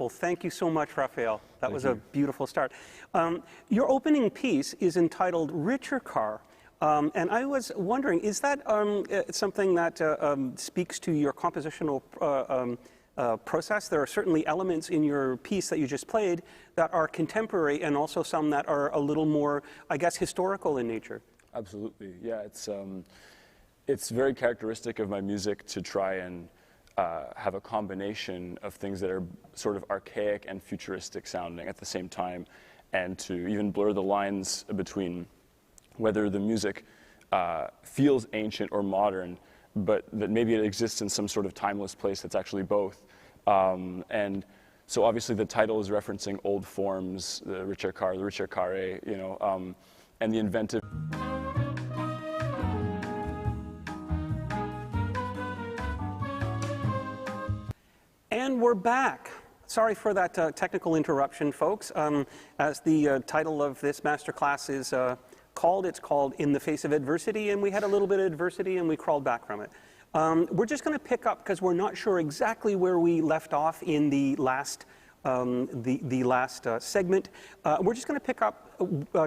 wonderful. Thank you so much, Raphael. That was a beautiful start. Your opening piece is entitled Richer Car. And I was wondering, is that something that speaks to your compositional process? There are certainly elements in your piece that you just played that are contemporary and also some that are a little more, I guess, historical in nature. Absolutely, yeah. It's very characteristic of my music to try and have a combination of things that are sort of archaic and futuristic sounding at the same time, and to even blur the lines between whether the music feels ancient or modern, but that maybe it exists in some sort of timeless place that's actually both. And so obviously the title is referencing old forms, the richer car, the richer carre, you know, and the inventive. And we're back. Sorry for that technical interruption, folks. As the title of this masterclass is called, it's called In the Face of Adversity, and we had a little bit of adversity and we crawled back from it. We're just going to pick up because we're not sure exactly where we left off in the last segment. We're just going to pick up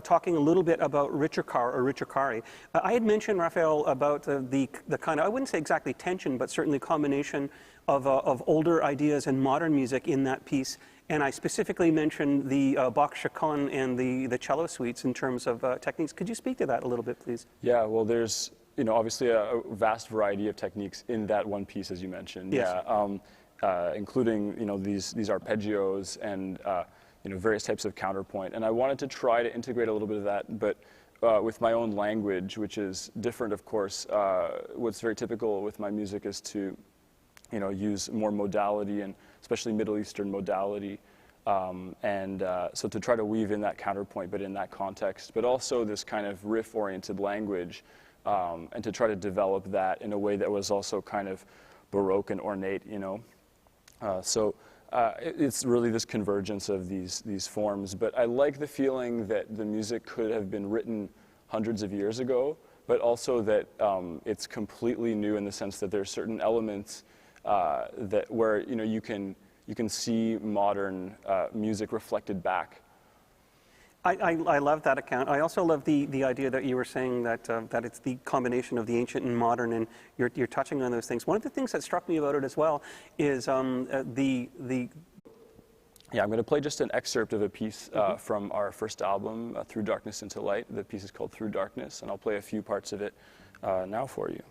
talking a little bit about richer car or richer carre. I had mentioned, Raphael, about the kind of, I wouldn't say exactly tension, but certainly combination of older ideas and modern music in that piece. And I specifically mentioned the Bach chaconne and the cello suites in terms of techniques. Could you speak to that a little bit, please? Yeah, well, there's, you know, obviously a vast variety of techniques in that one piece, as you mentioned. Yes. Yeah, including, you know, these arpeggios and, you know, various types of counterpoint. And I wanted to try to integrate a little bit of that, but with my own language, which is different, of course. What's very typical with my music is to, you know, use more modality, and especially Middle Eastern modality. So to try to weave in that counterpoint, but in that context, but also this kind of riff-oriented language, and to try to develop that in a way that was also kind of Baroque and ornate, you know. It's really this convergence of these forms, but I like the feeling that the music could have been written hundreds of years ago, but also that it's completely new in the sense that there's certain elements where, you know, you can see modern music reflected back. I love that account. I also love the idea that you were saying that that it's the combination of the ancient and modern, and you're touching on those things. One of the things that struck me about it as well is Yeah, I'm going to play just an excerpt of a piece from our first album, Through Darkness into Light. The piece is called Through Darkness, and I'll play a few parts of it now for you.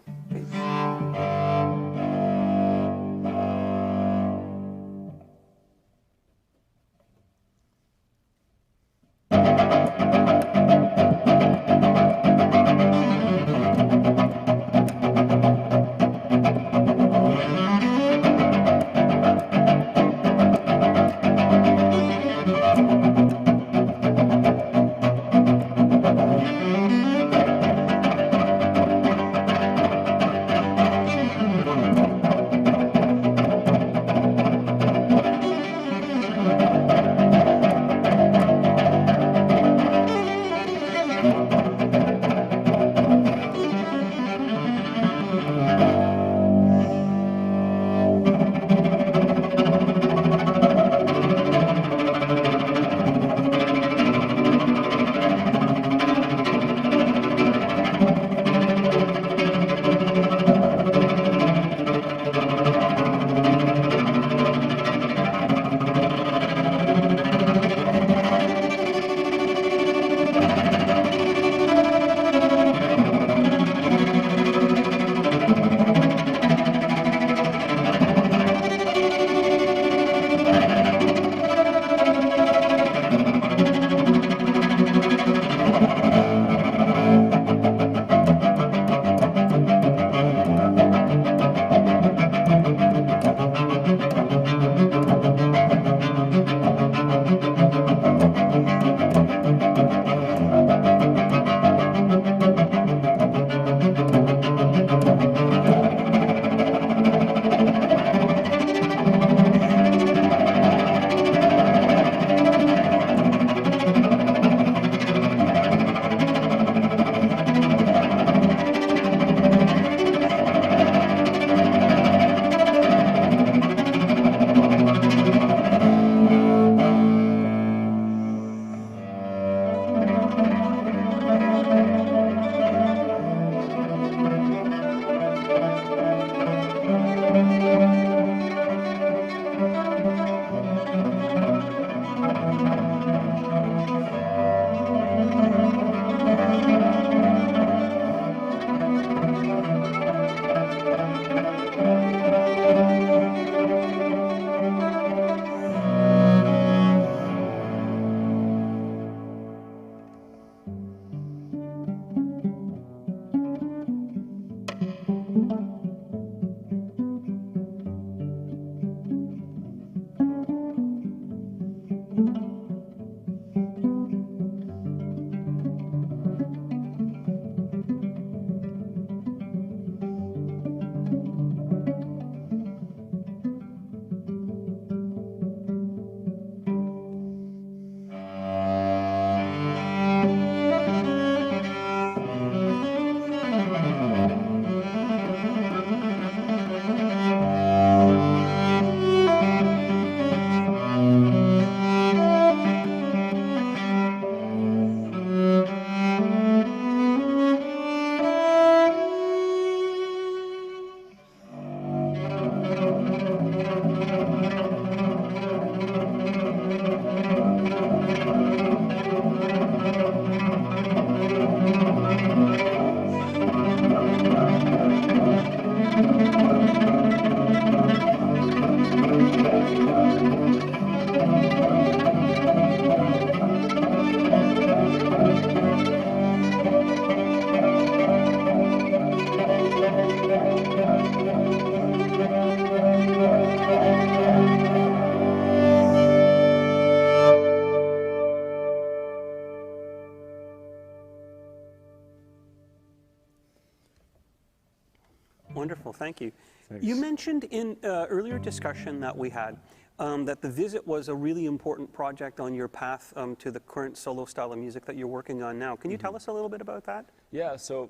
thank you. Thanks. You mentioned in earlier discussion that we had that the visit was a really important project on your path to the current solo style of music that you're working on now. Can you tell us a little bit about that? Yeah, so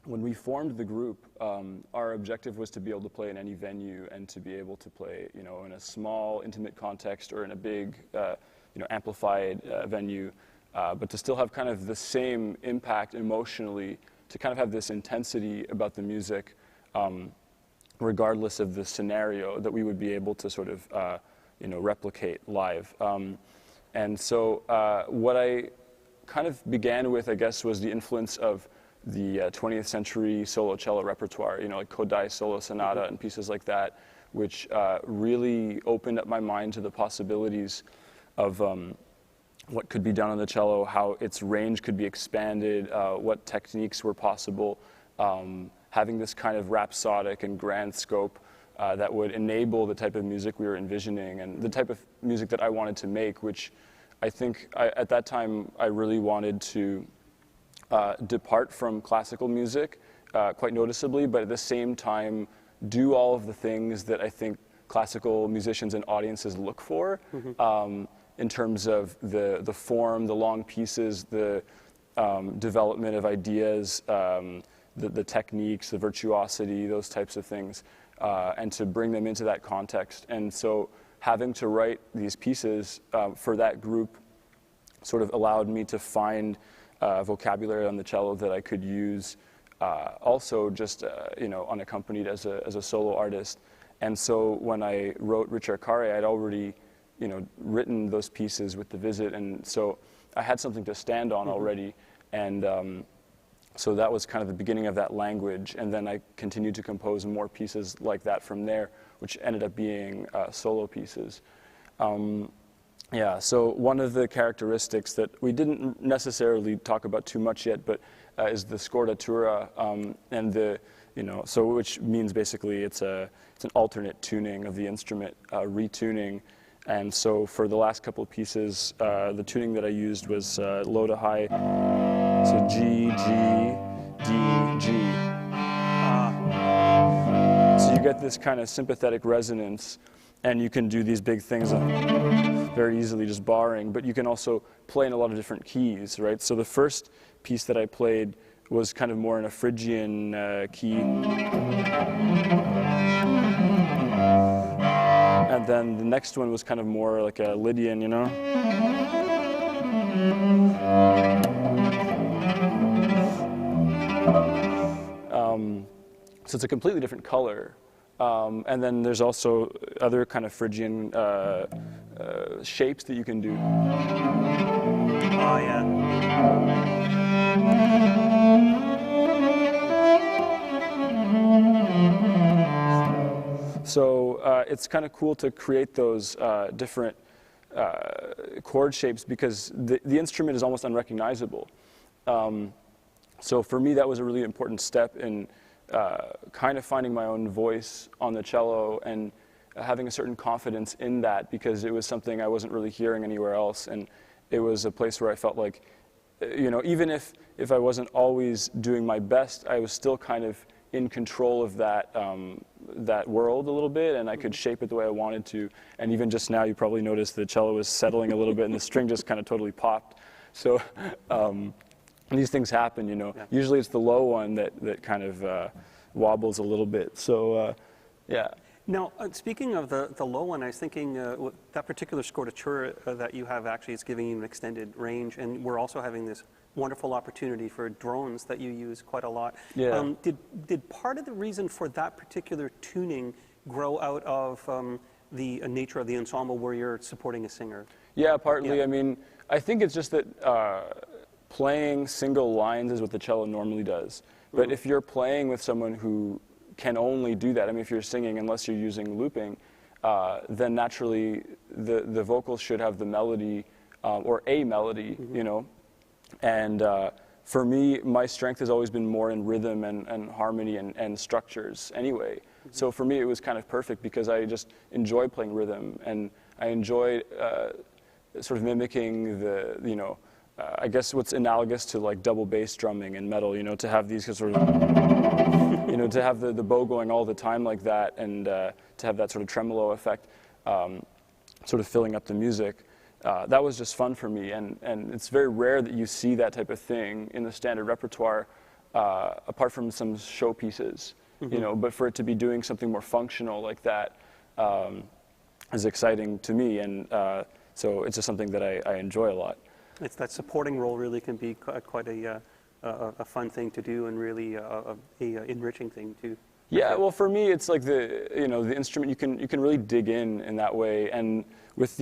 when we formed the group, our objective was to be able to play in any venue and to be able to play, you know, in a small, intimate context or in a big, you know, amplified venue, but to still have kind of the same impact emotionally, to kind of have this intensity about the music, regardless of the scenario, that we would be able to sort of, you know, replicate live. And so what I kind of began with, I guess, was the influence of the 20th century solo cello repertoire, you know, like Kodály Solo Sonata and pieces like that, which really opened up my mind to the possibilities of what could be done on the cello, how its range could be expanded, what techniques were possible, having this kind of rhapsodic and grand scope that would enable the type of music we were envisioning and the type of music that I wanted to make, which I think at that time I really wanted to depart from classical music quite noticeably, but at the same time do all of the things that I think classical musicians and audiences look for in terms of the form, the long pieces, the development of ideas, the techniques, the virtuosity, those types of things, and to bring them into that context. And so having to write these pieces for that group sort of allowed me to find vocabulary on the cello that I could use also just, you know, unaccompanied as a solo artist. And so when I wrote Ricercare, I'd already, you know, written those pieces with the visit, and so I had something to stand on already. And so that was kind of the beginning of that language, and then I continued to compose more pieces like that from there, which ended up being solo pieces. Yeah, so one of the characteristics that we didn't necessarily talk about too much yet, but is the scordatura, and the, you know, so which means basically it's an alternate tuning of the instrument, retuning. And so for the last couple of pieces, the tuning that I used was low to high, so G, G, D, G. So you get this kind of sympathetic resonance, and you can do these big things very easily just barring, but you can also play in a lot of different keys, right? So the first piece that I played was kind of more in a Phrygian key. And then the next one was kind of more like a Lydian, you know? So it's a completely different color. And then there's also other kind of Phrygian shapes that you can do. Oh, yeah. So it's kind of cool to create those different chord shapes because the instrument is almost unrecognizable. So for me, that was a really important step in kind of finding my own voice on the cello and having a certain confidence in that, because it was something I wasn't really hearing anywhere else, and it was a place where I felt like, you know, even if I wasn't always doing my best, I was still kind of in control of that that world a little bit, and I could shape it the way I wanted to. And even just now, you probably noticed the cello was settling a little bit, and the string just kind of totally popped. So these things happen, you know. Yeah. Usually it's the low one that kind of wobbles a little bit. So yeah. Now, speaking of the low one, I was thinking that particular scordatura that you have actually is giving you an extended range, and we're also having this wonderful opportunity for drones that you use quite a lot. Yeah. Did part of the reason for that particular tuning grow out of the nature of the ensemble where you're supporting a singer? Yeah, partly. Yeah. I mean, I think it's just that playing single lines is what the cello normally does. But if you're playing with someone who can only do that, I mean, if you're singing, unless you're using looping, then naturally the vocals should have the melody or a melody, you know. And for me, my strength has always been more in rhythm and harmony and structures anyway. So for me, it was kind of perfect because I just enjoy playing rhythm, and I enjoy sort of mimicking the, you know, I guess what's analogous to like double bass drumming in metal, you know, to have these sort of, you know, to have the bow going all the time like that, and to have that sort of tremolo effect, sort of filling up the music. That was just fun for me, and it's very rare that you see that type of thing in the standard repertoire, apart from some showpieces, you know, but for it to be doing something more functional like that is exciting to me, and so it's just something that I enjoy a lot. It's that supporting role really can be quite a fun thing to do, and really a enriching thing too. Yeah, well, for me, it's like the instrument. You can really dig in that way, and with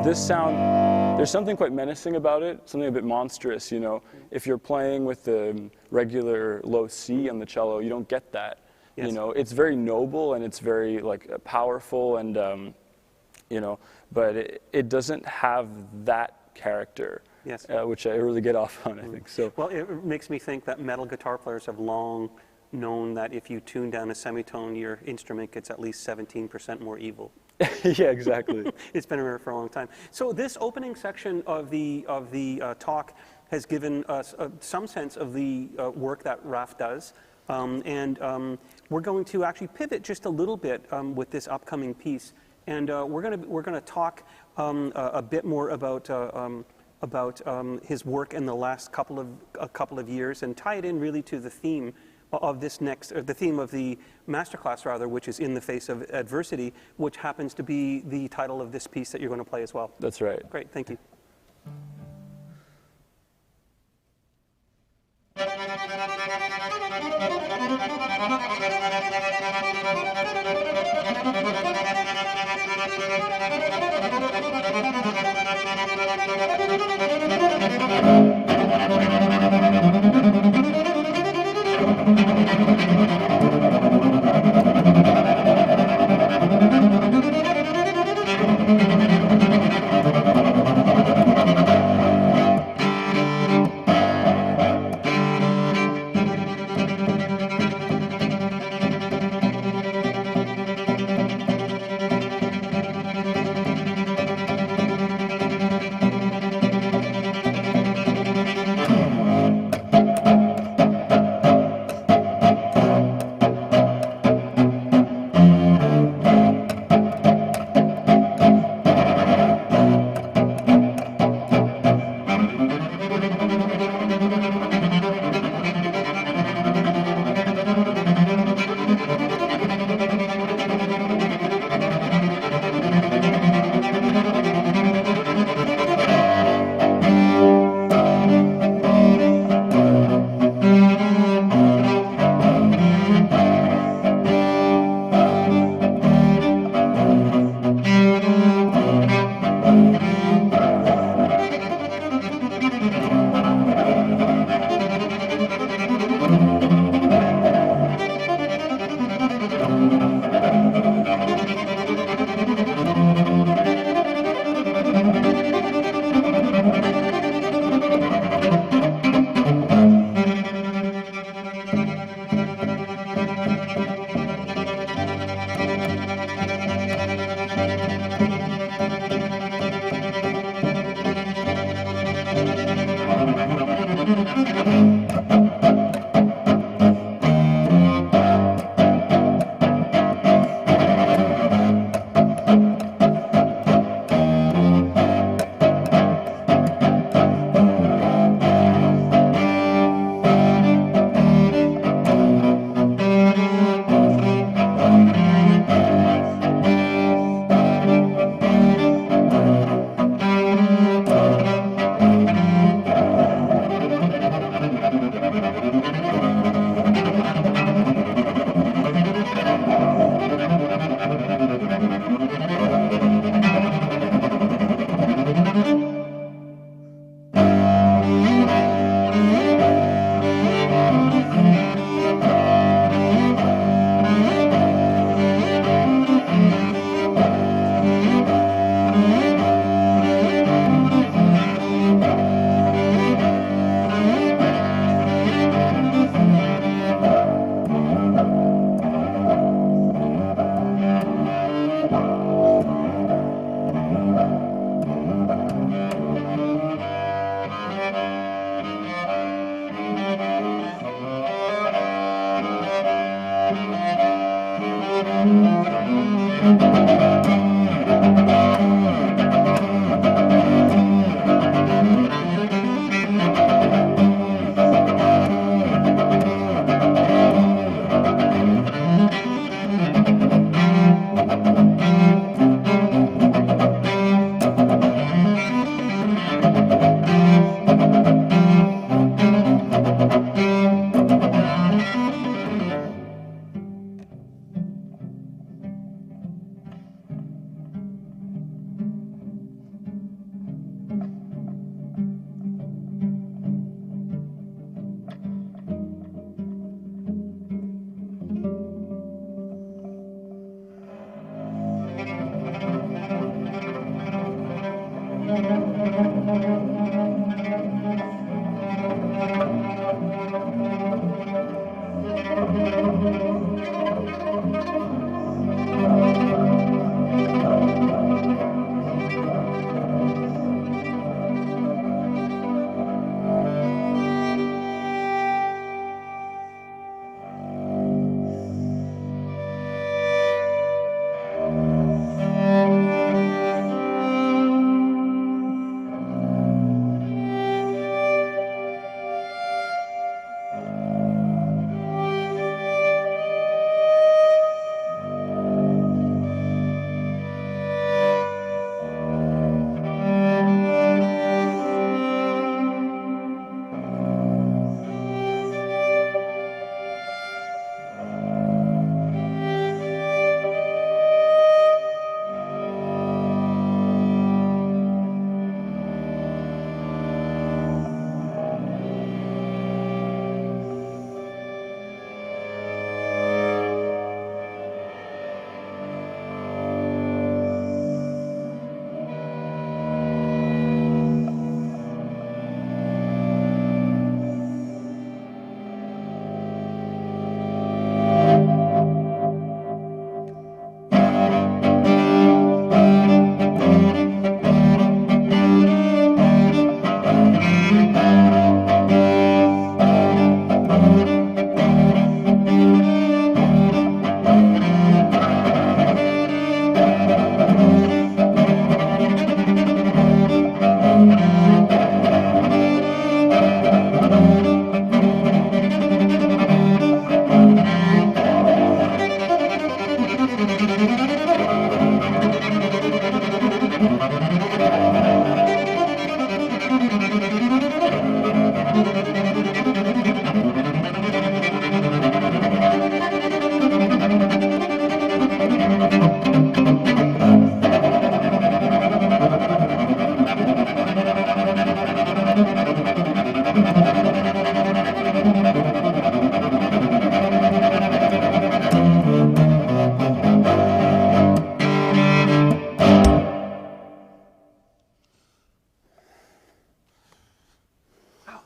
this sound, there's something quite menacing about it, something a bit monstrous. You know, if you're playing with the regular low C on the cello, you don't get that. Yes. You know, it's very noble and it's very like powerful, and you know, but it doesn't have that character. Yes. Which I really get off on, I think. So. Well, it makes me think that metal guitar players have long known that if you tune down a semitone, your instrument gets at least 17% more evil. Yeah, exactly. It's been around for a long time. So this opening section of the talk has given us some sense of the work that Raf does, and we're going to actually pivot just a little bit with this upcoming piece, and we're going to talk a bit more about his work in the last couple of years, and tie it in really to the theme of this the theme of the masterclass, rather, which is In the Face of Adversity, which happens to be the title of this piece that you're going to play as well. That's right. Great, thank you.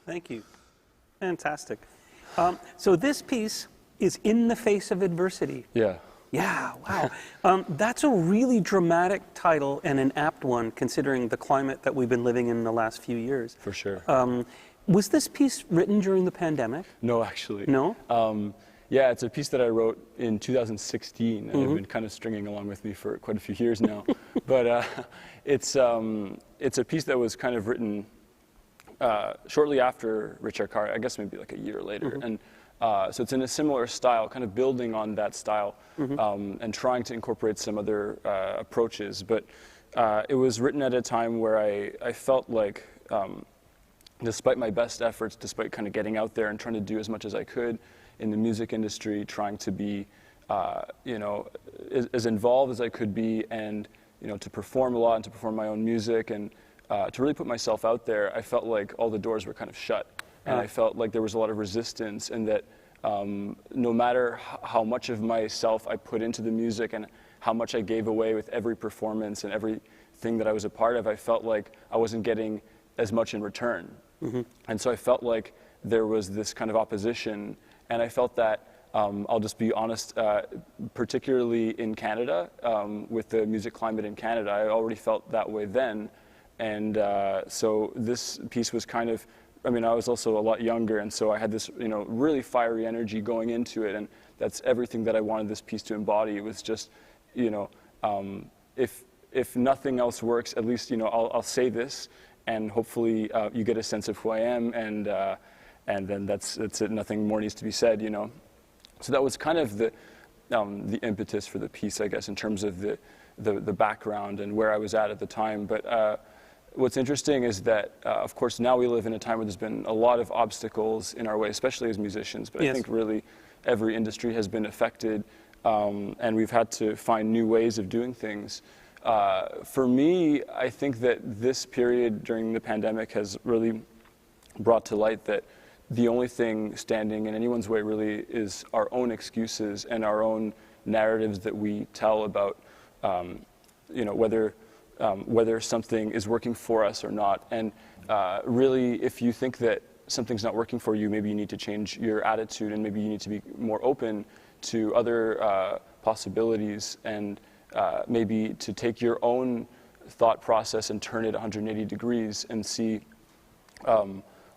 Thank you. Fantastic. So this piece is In the Face of Adversity. Yeah. Yeah, wow. That's a really dramatic title and an apt one considering the climate that we've been living in the last few years. For sure. Was this piece written during the pandemic? No, actually. No? Yeah, it's a piece that I wrote in 2016, and I've been kind of stringing along with me for quite a few years now. But it's a piece that was kind of written shortly after Richard Carr, I guess maybe like a year later. And so it's in a similar style, kind of building on that style and trying to incorporate some other approaches. But it was written at a time where I felt like, despite my best efforts, despite kind of getting out there and trying to do as much as I could in the music industry, trying to be, as involved as I could be, and to perform a lot and to perform my own music and to really put myself out there, I felt like all the doors were kind of shut. And I felt like there was a lot of resistance, and that no matter how much of myself I put into the music and how much I gave away with every performance and everything that I was a part of, I felt like I wasn't getting as much in return. And so I felt like there was this kind of opposition, and I felt that, I'll just be honest, particularly in Canada, with the music climate in Canada, I already felt that way then. And so this piece was kind of, I mean, I was also a lot younger, and so I had this, really fiery energy going into it, and that's everything that I wanted this piece to embody. It was just, if nothing else works, at least, I'll say this, and hopefully you get a sense of who I am, and then that's it. Nothing more needs to be said, So that was kind of the impetus for the piece, I guess, in terms of the background and where I was at the time. But what's interesting is that, of course, now we live in a time where there's been a lot of obstacles in our way, especially as musicians. But I think really every industry has been affected, and we've had to find new ways of doing things. For me, I think that this period during the pandemic has really brought to light that the only thing standing in anyone's way really is our own excuses and our own narratives that we tell about, whether whether something is working for us or not. And really, if you think that something's not working for you, maybe you need to change your attitude, and maybe you need to be more open to other possibilities, and maybe to take your own thought process and turn it 180 degrees and see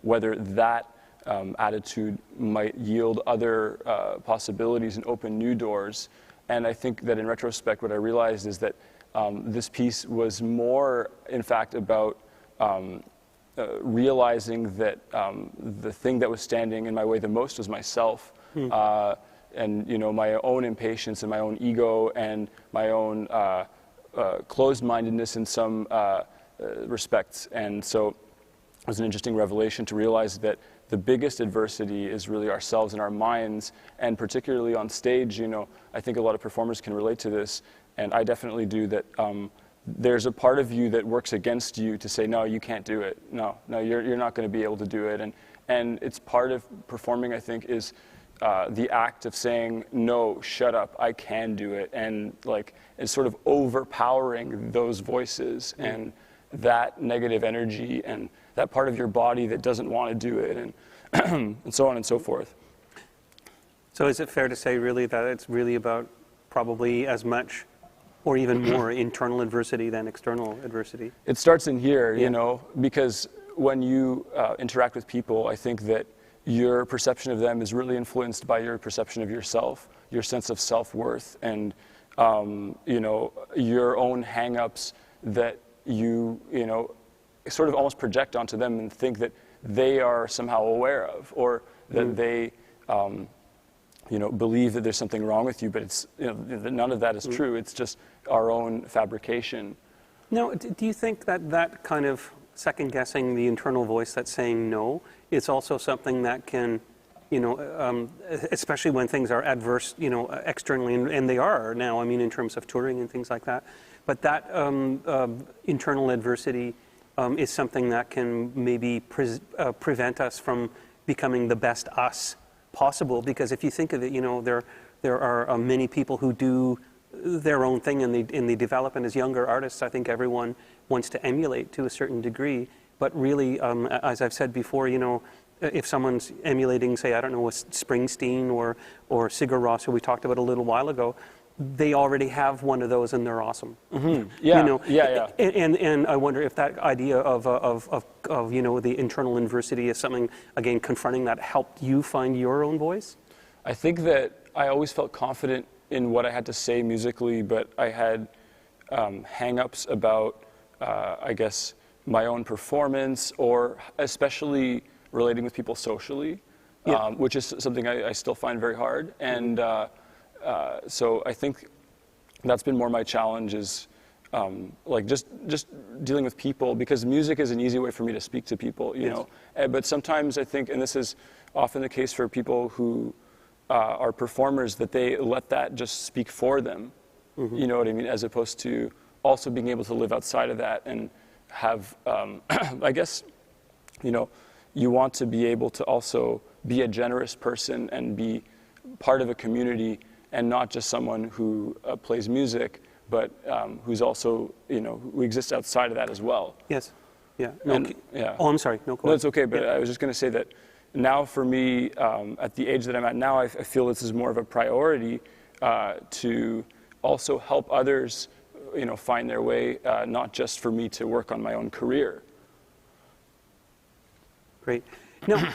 whether that attitude might yield other possibilities and open new doors. And I think that in retrospect, what I realized is that this piece was more, in fact, about realizing that the thing that was standing in my way the most was myself, and my own impatience and my own ego and my own closed-mindedness in some respects. And so it was an interesting revelation to realize that the biggest adversity is really ourselves and our minds, and particularly on stage. I think a lot of performers can relate to this, and I definitely do, that there's a part of you that works against you to say, no, you can't do it. No, you're not going to be able to do it. And it's part of performing, I think, is the act of saying, no, shut up, I can do it. And it's sort of overpowering those voices and that negative energy and that part of your body that doesn't want to do it, and and so on and so forth. So is it fair to say really that it's really about probably as much or even more internal adversity than external adversity? It starts in here, because when you interact with people, I think that your perception of them is really influenced by your perception of yourself, your sense of self-worth, and your own hang-ups that you sort of almost project onto them and think that they are somehow aware of, or that they believe that there's something wrong with you, but it's none of that is true. It's just our own fabrication. Now, do you think that kind of second-guessing the internal voice that's saying no is also something that can, especially when things are adverse, externally, and they are now, I mean, in terms of touring and things like that, but that internal adversity is something that can maybe prevent us from becoming the best us possible? Because if you think of it, there are many people who do their own thing, and they develop, and as younger artists, I think everyone wants to emulate to a certain degree. But really, as I've said before, if someone's emulating, say, I don't know, a Springsteen or Sigur Rós, who we talked about a little while ago, they already have one of those and they're awesome. Mm-hmm. Yeah, yeah. And I wonder if that idea of the internal adversity is something, again, confronting that helped you find your own voice? I think that I always felt confident in what I had to say musically, but I had hang-ups about, I guess, my own performance, or especially relating with people socially, which is something I still find very hard. And so I think that's been more my challenge, is just dealing with people, because music is an easy way for me to speak to people, you know. But sometimes I think, and this is often the case for people who are performers, that they let that just speak for them, you know what I mean, as opposed to also being able to live outside of that and have, I guess, you want to be able to also be a generous person and be part of a community, and not just someone who plays music, but who's also, who exists outside of that as well. Yes. Yeah. Oh, I'm sorry. No, it's okay, but I was just going to say that now for me, at the age that I'm at now, I feel this is more of a priority to also help others, find their way, not just for me to work on my own career. Great. Now,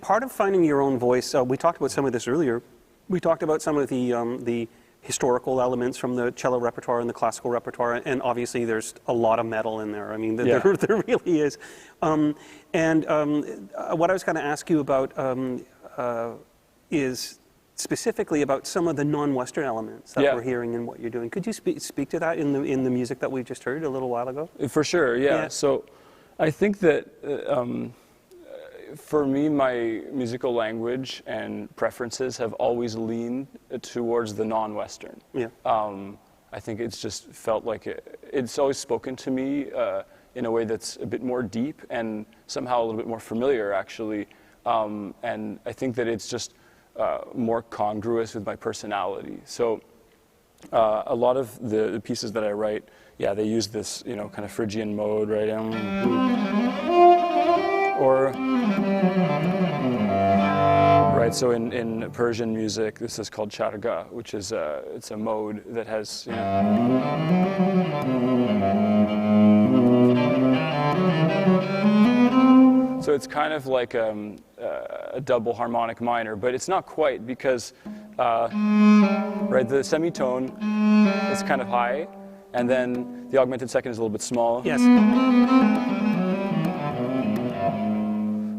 part of finding your own voice, we talked about some of this earlier. We talked about some of the historical elements from the cello repertoire and the classical repertoire, and obviously there's a lot of metal in there. I mean, there really is. What I was going to ask you about is specifically about some of the non-Western elements that we're hearing in what you're doing. Could you speak to that in the music that we just heard a little while ago? For sure, yeah. So I think that for me, my musical language and preferences have always leaned towards the non-Western. Yeah. I think it's just felt like it's always spoken to me in a way that's a bit more deep and somehow a little bit more familiar, actually. And I think that it's just more congruous with my personality. So a lot of the pieces that I write, yeah, they use this, you know, kind of Phrygian mode, right? Or, right, so in Persian music, this is called charga, which is it's a mode that has, you know. So it's kind of like a double harmonic minor, but it's not quite because, right, the semitone is kind of high, and then the augmented second is a little bit small. Yes.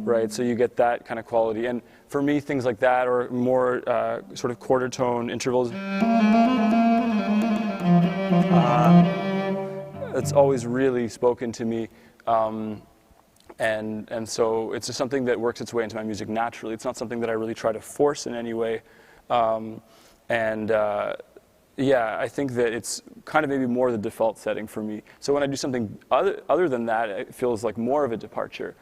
Right, so you get that kind of quality. And for me, things like that, or more sort of quarter tone intervals, it's always really spoken to me. And so it's just something that works its way into my music naturally. It's not something that I really try to force in any way. Yeah, I think that it's kind of maybe more the default setting for me. So when I do something other than that, it feels like more of a departure.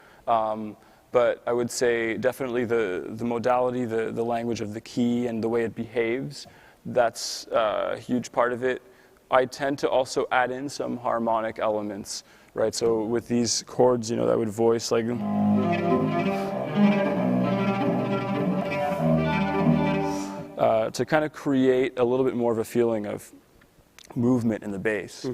But I would say definitely the modality, the language of the key and the way it behaves, that's a huge part of it. I tend to also add in some harmonic elements, right? So with these chords, you know, that would voice like, to kind of create a little bit more of a feeling of movement in the bass.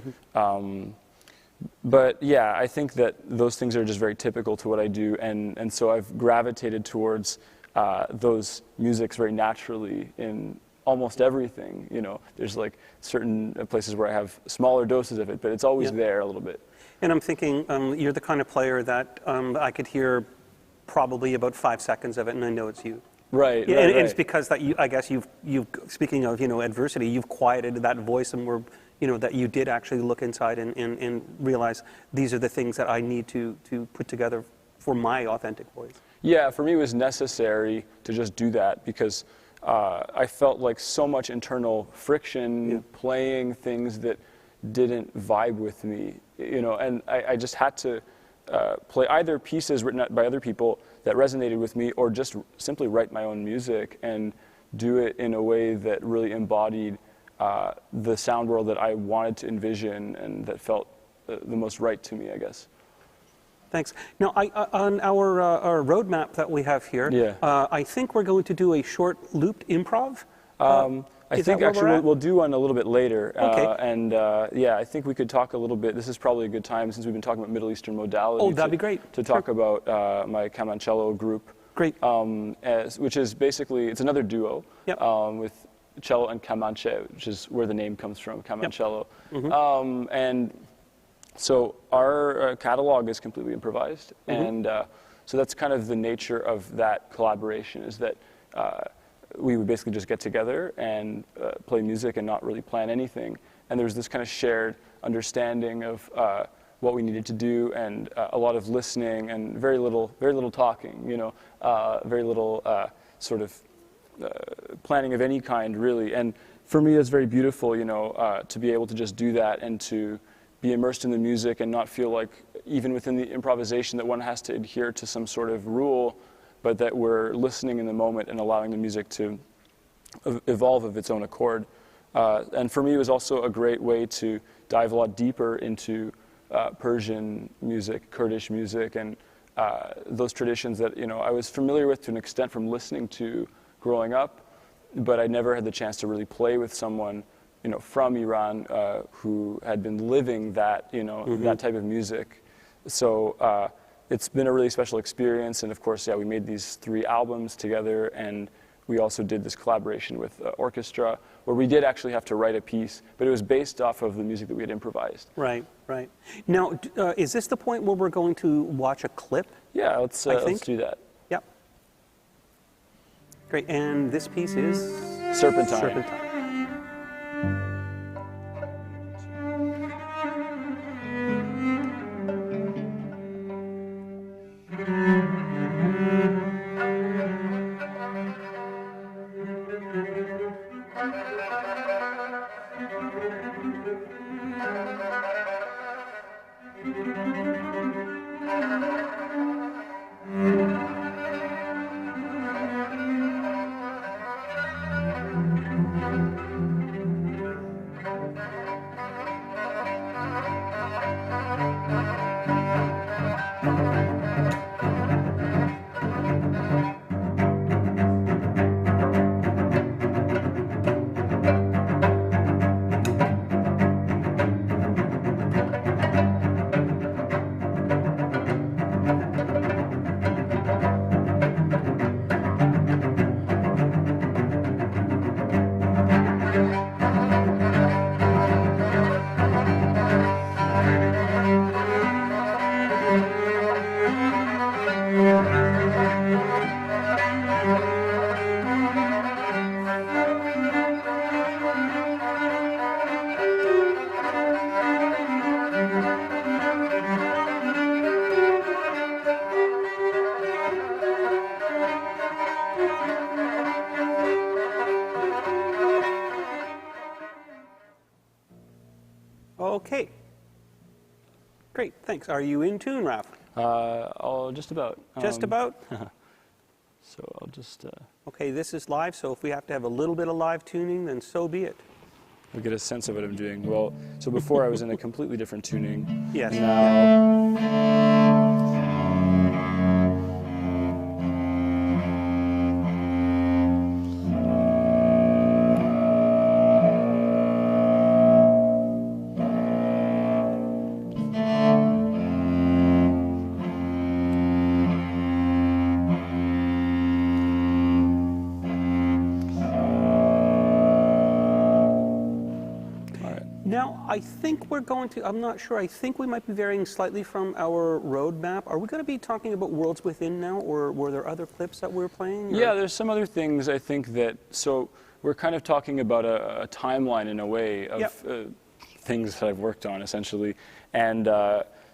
But yeah, I think that those things are just very typical to what I do, and so I've gravitated towards those musics very naturally in almost everything. You know, there's like certain places where I have smaller doses of it, but it's always there a little bit. And I'm thinking, you're the kind of player that I could hear probably about 5 seconds of it, and I know it's you. Right, Yeah, right, and right. it's because that I guess you've speaking of, you know, adversity, you've quieted that voice, and you know, that you did actually look inside and realize these are the things that I need to put together for my authentic voice. Yeah, for me it was necessary to just do that because I felt like so much internal friction playing things that didn't vibe with me, you know, and I just had to play either pieces written by other people that resonated with me, or just simply write my own music and do it in a way that really embodied the sound world that I wanted to envision and that felt the most right to me, I guess. Thanks. Now, on our roadmap that we have here, I think we're going to do a short looped improv. I think actually we'll do one a little bit later. Okay. Yeah, I think we could talk a little bit. This is probably a good time since we've been talking about Middle Eastern modality. Oh, that'd be great. To talk about my Camancello group. Great. Which is basically, it's another duo with cello and Camanche, which is where the name comes from, Camancello. And so our catalog is completely improvised. And so that's kind of the nature of that collaboration, is that we would basically just get together and play music and not really plan anything. And there was this kind of shared understanding of what we needed to do, and a lot of listening and very little talking, you know, very little sort of planning of any kind, really. And for me, it's very beautiful, you know, to be able to just do that and to be immersed in the music and not feel like, even within the improvisation, that one has to adhere to some sort of rule, but that we're listening in the moment and allowing the music to evolve of its own accord. And for me, it was also a great way to dive a lot deeper into Persian music, Kurdish music, and those traditions that, you know, I was familiar with to an extent from listening to growing up, but I never had the chance to really play with someone, you know, from Iran who had been living that, you know, that type of music. So it's been a really special experience, and of course, yeah, we made these 3 albums together, and we also did this collaboration with orchestra, where we did actually have to write a piece, but it was based off of the music that we had improvised. Right, right. Now, is this the point where we're going to watch a clip? Yeah, let's do that. Yep. Great, and this piece is? Serpentine. Serpentine. Thanks. Are you in tune, Raf? Just about. Just about? So I'll just Okay, this is live, so if we have to have a little bit of live tuning, then so be it. I'll get a sense of what I'm doing. Well, so before I was in a completely different tuning. Yes. Now. Now, I think we're going to, I'm not sure, I think we might be varying slightly from our roadmap. Are we going to be talking about Worlds Within now, or were there other clips that we're playing? Or? Yeah, there's some other things I think that, so we're kind of talking about a timeline in a way of Yep. things that I've worked on, essentially. And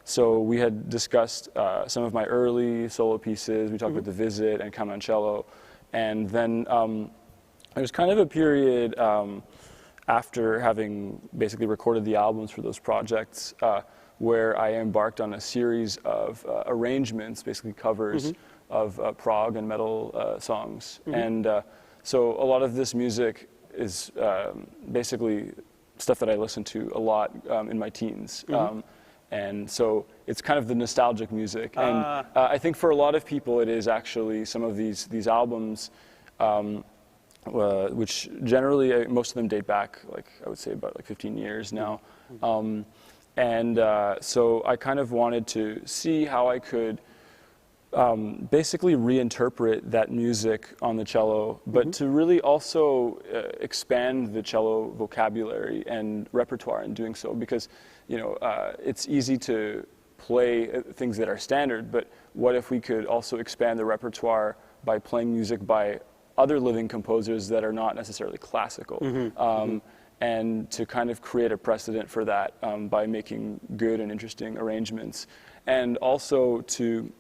so we had discussed some of my early solo pieces. We talked about The Visit and Camoncello. And then there was kind of a period after having basically recorded the albums for those projects, where I embarked on a series of arrangements, basically covers of prog and metal songs. And so a lot of this music is basically stuff that I listened to a lot in my teens. And so it's kind of the nostalgic music. And I think for a lot of people it is actually some of these albums, which generally most of them date back, like I would say about like 15 years now. So I kind of wanted to see how I could basically reinterpret that music on the cello, but to really also expand the cello vocabulary and repertoire in doing so, because it's easy to play things that are standard, but what if we could also expand the repertoire by playing music by other living composers that are not necessarily classical, and to kind of create a precedent for that by making good and interesting arrangements, and also to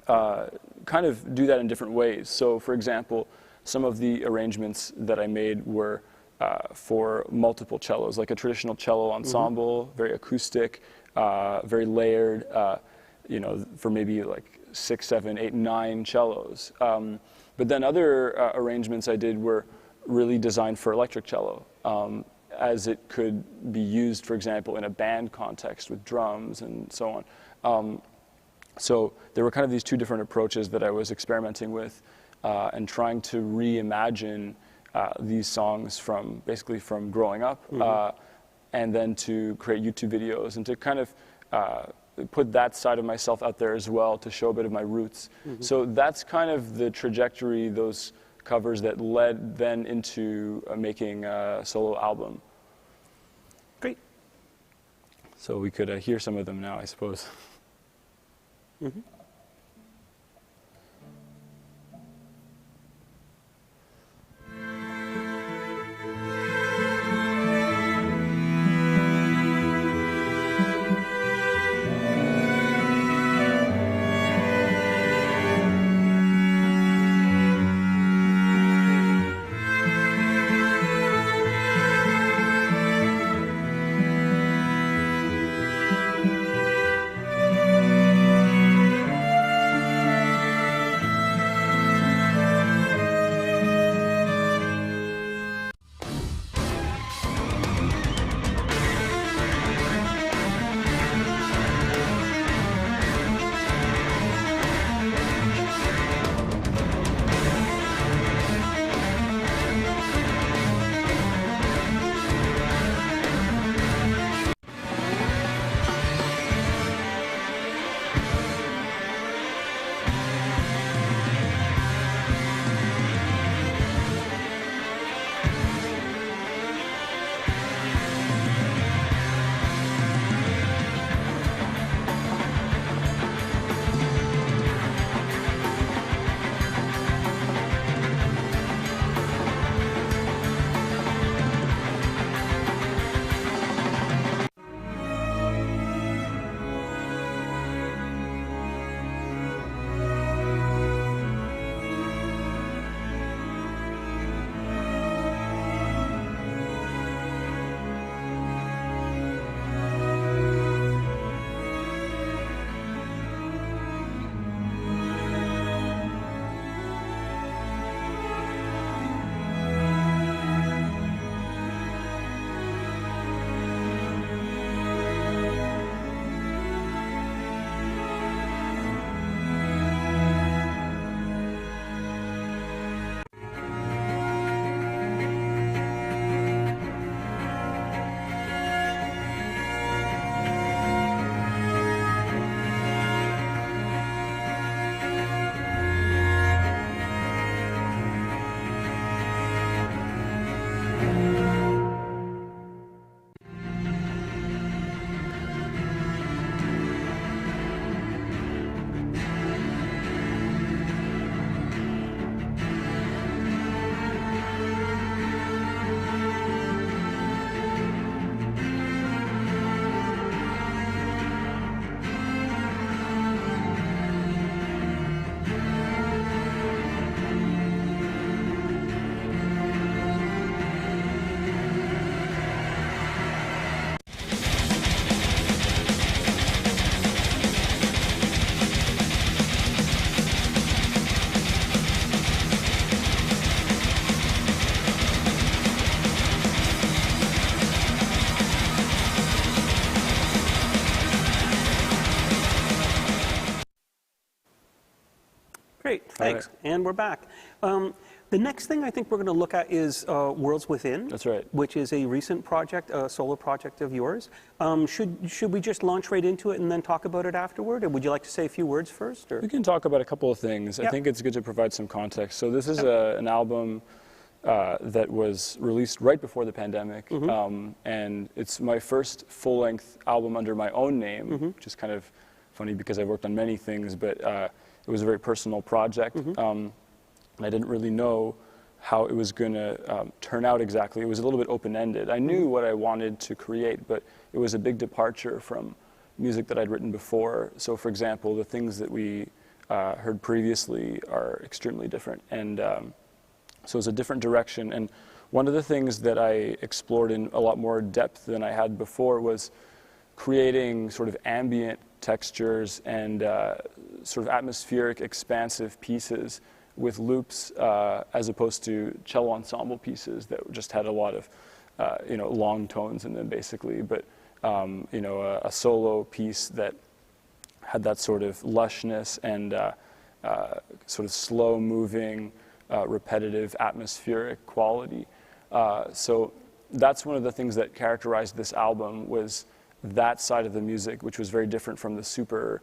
kind of do that in different ways. So, for example, some of the arrangements that I made were for multiple cellos, like a traditional cello ensemble, very acoustic, very layered, for maybe like 6, 7, 8, 9 cellos. But then other arrangements I did were really designed for electric cello, as it could be used, for example, in a band context with drums and so on. So there were kind of these two different approaches that I was experimenting with, and trying to reimagine these songs from growing up, and then to create YouTube videos and to kind of put that side of myself out there as well to show a bit of my roots. So that's kind of the trajectory, those covers that led then into making a solo album. Great. So we could hear some of them now, I suppose. Great, thanks. And we're back. The next thing I think we're going to look at is Worlds Within. That's right. Which is a recent project, a solo project of yours. Should we just launch right into it and then talk about it afterward? Or would you like to say a few words first? Or? We can talk about a couple of things. Yep. I think it's good to provide some context. So this is an album that was released right before the pandemic, and it's my first full-length album under my own name, which is kind of funny because I've worked on many things, but it was a very personal project. And I didn't really know how it was going to turn out exactly. It was a little bit open-ended. I knew what I wanted to create, but it was a big departure from music that I'd written before. So, for example, the things that we heard previously are extremely different. And so it's a different direction. And one of the things that I explored in a lot more depth than I had before was creating sort of ambient textures and sort of atmospheric, expansive pieces with loops as opposed to cello ensemble pieces that just had a lot of long tones in them, basically. But a solo piece that had that sort of lushness and sort of slow-moving, repetitive, atmospheric quality. So that's one of the things that characterized this album, was that side of the music, which was very different from the super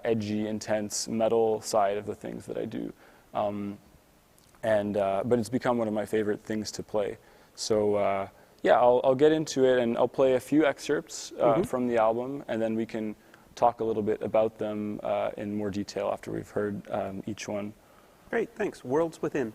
edgy, intense metal side of the things that I do. But it's become one of my favorite things to play. So yeah, I'll get into it, and I'll play a few excerpts from the album, and then we can talk a little bit about them in more detail after we've heard each one. Great, thanks. Worlds Within.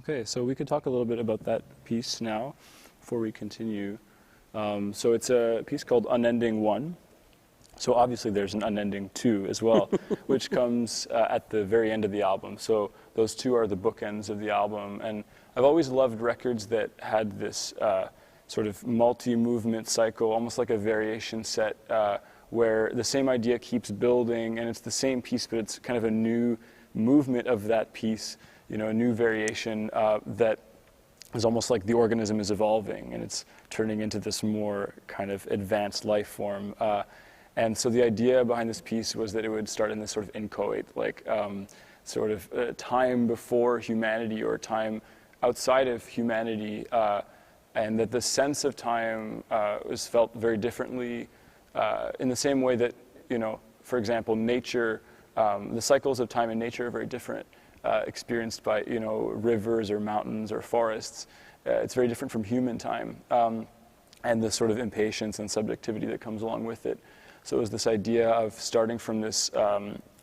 Okay, so we could talk a little bit about that piece now before we continue. So it's a piece called Unending 1. So obviously there's an Unending 2 as well, which comes at the very end of the album. So those two are the bookends of the album. And I've always loved records that had this sort of multi-movement cycle, almost like a variation set, where the same idea keeps building, and it's the same piece, but it's kind of a new movement of that piece, you know, a new variation that is almost like the organism is evolving, and it's turning into this more kind of advanced life form. And so the idea behind this piece was that it would start in this sort of inchoate, like sort of time before humanity or time outside of humanity, and that the sense of time was felt very differently in the same way that, you know, for example, nature, the cycles of time in nature are very different, experienced by, you know, rivers or mountains or forests. It's very different from human time, and the sort of impatience and subjectivity that comes along with it. So it was this idea of starting from this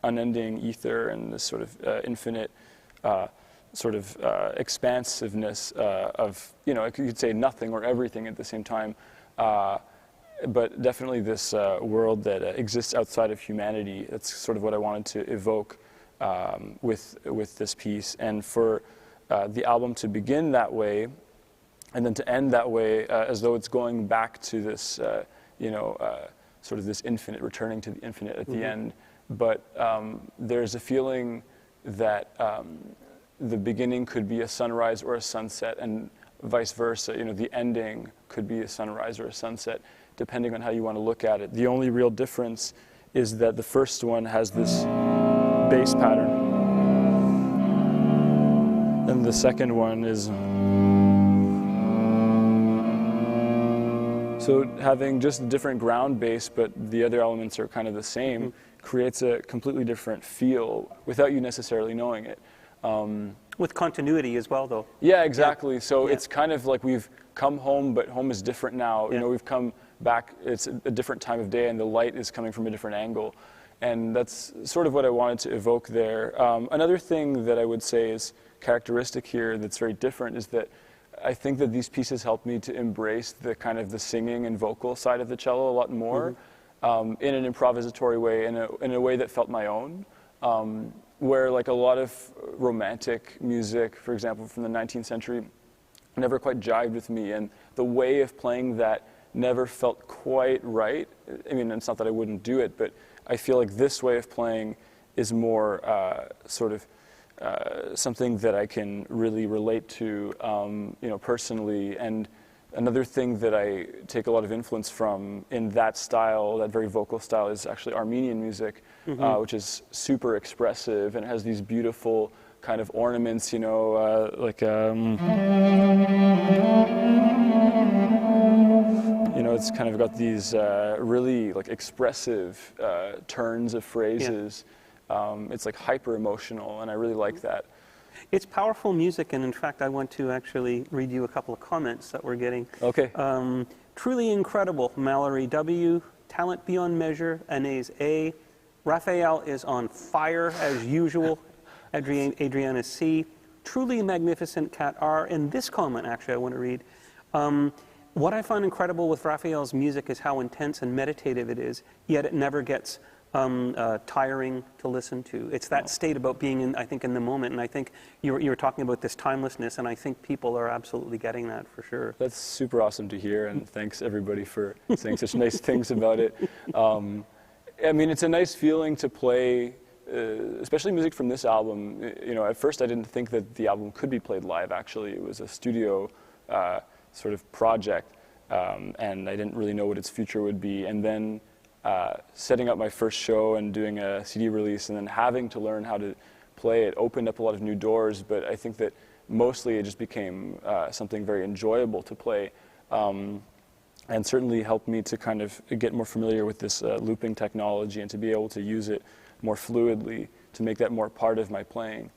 unending ether and this sort of infinite sort of expansiveness of, you know, you could say nothing or everything at the same time, but definitely this world that exists outside of humanity. That's sort of what I wanted to evoke with this piece. And for the album to begin that way and then to end that way as though it's going back to this, you know, sort of this infinite, returning to the infinite at the end. But there's a feeling that the beginning could be a sunrise or a sunset, and vice versa. You know, the ending could be a sunrise or a sunset, depending on how you want to look at it. The only real difference is that the first one has this bass pattern, and the second one is... So having just a different ground bass, but the other elements are kind of the same, creates a completely different feel without you necessarily knowing it. With continuity as well, though. Yeah, exactly. So it's kind of like we've come home, but home is different now. You know, we've come back, it's a different time of day, and the light is coming from a different angle. And that's sort of what I wanted to evoke there. Another thing that I would say is characteristic here that's very different is that I think that these pieces helped me to embrace the kind of the singing and vocal side of the cello a lot more, in an improvisatory way, in a way that felt my own. Where like a lot of romantic music, for example, from the 19th century, never quite jived with me, and the way of playing that never felt quite right. I mean, it's not that I wouldn't do it, but I feel like this way of playing is more sort of something that I can really relate to, you know, personally. And another thing that I take a lot of influence from in that style, that very vocal style, is actually Armenian music, which is super expressive and has these beautiful kind of ornaments, you know, like, you know, it's kind of got these really like expressive turns of phrases. It's like hyper emotional, and I really like that. It's powerful music, and in fact, I want to actually read you a couple of comments that we're getting. Okay. Truly incredible, Mallory W. Talent beyond measure, Anais A. Raphael is on fire as usual. Adriana C. Truly magnificent, Cat R. And this comment, actually, I want to read. What I find incredible with Raphael's music is how intense and meditative it is, yet it never gets tiring to listen to. It's that state about being in, I think, in the moment, and I think you were talking about this timelessness, and I think people are absolutely getting that for sure. That's super awesome to hear, and thanks everybody for saying such nice things about it. I mean, it's a nice feeling to play, especially music from this album. You know, at first I didn't think that the album could be played live, actually. It was a studio sort of project, and I didn't really know what its future would be. And then setting up my first show and doing a CD release and then having to learn how to play it opened up a lot of new doors, but I think that mostly it just became something very enjoyable to play, and certainly helped me to kind of get more familiar with this looping technology and to be able to use it more fluidly to make that more part of my playing.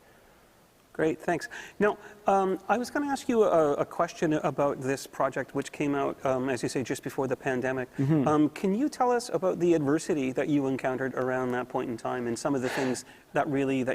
Great, thanks. Now, I was going to ask you a question about this project, which came out, as you say, just before the pandemic. Can you tell us about the adversity that you encountered around that point in time, and some of the things that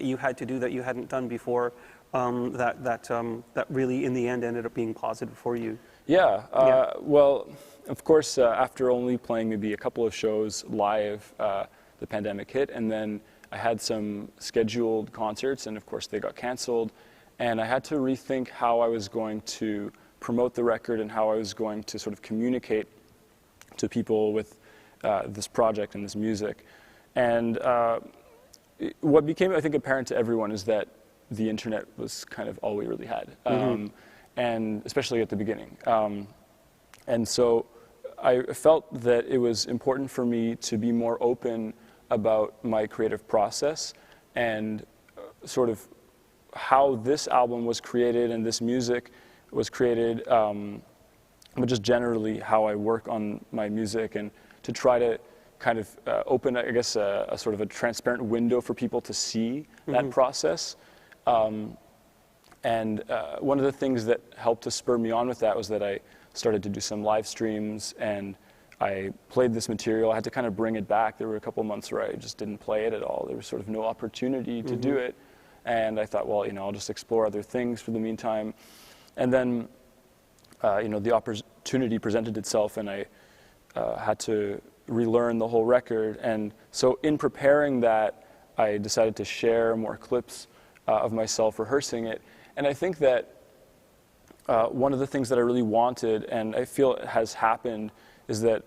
you had to do that you hadn't done before, that really, in the end, ended up being positive for you? Yeah. Well, of course, after only playing maybe a couple of shows live, the pandemic hit, and then I had some scheduled concerts, and of course they got canceled, and I had to rethink how I was going to promote the record and how I was going to sort of communicate to people with this project and this music. And what became, I think, apparent to everyone is that the internet was kind of all we really had, and especially at the beginning. And so I felt that it was important for me to be more open about my creative process and sort of how this album was created and this music was created, but just generally how I work on my music, and to try to kind of open, I guess, a sort of a transparent window for people to see that process. And one of the things that helped to spur me on with that was that I started to do some live streams, and I played this material. I had to kind of bring it back. There were a couple months where I just didn't play it at all. There was sort of no opportunity to do it. And I thought, well, I'll just explore other things for the meantime. And then, the opportunity presented itself, and I had to relearn the whole record. And so in preparing that, I decided to share more clips of myself rehearsing it. And I think that one of the things that I really wanted, and I feel it has happened, is that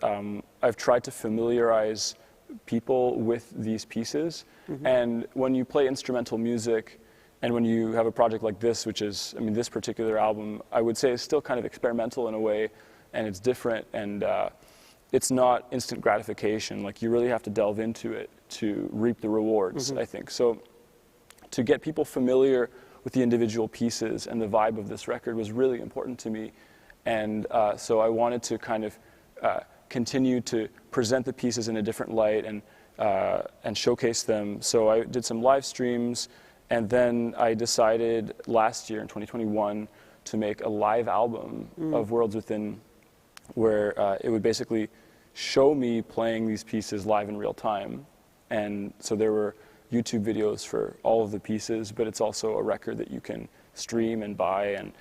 I've tried to familiarize people with these pieces. And when you play instrumental music, and when you have a project like this, which is, this particular album, I would say is still kind of experimental in a way, and it's different, and it's not instant gratification. Like, you really have to delve into it to reap the rewards, I think. So to get people familiar with the individual pieces and the vibe of this record was really important to me. And so I wanted to kind of continue to present the pieces in a different light and showcase them. So I did some live streams, and then I decided last year in 2021 to make a live album of Worlds Within, where it would basically show me playing these pieces live in real time. And so there were YouTube videos for all of the pieces, but it's also a record that you can stream and buy, and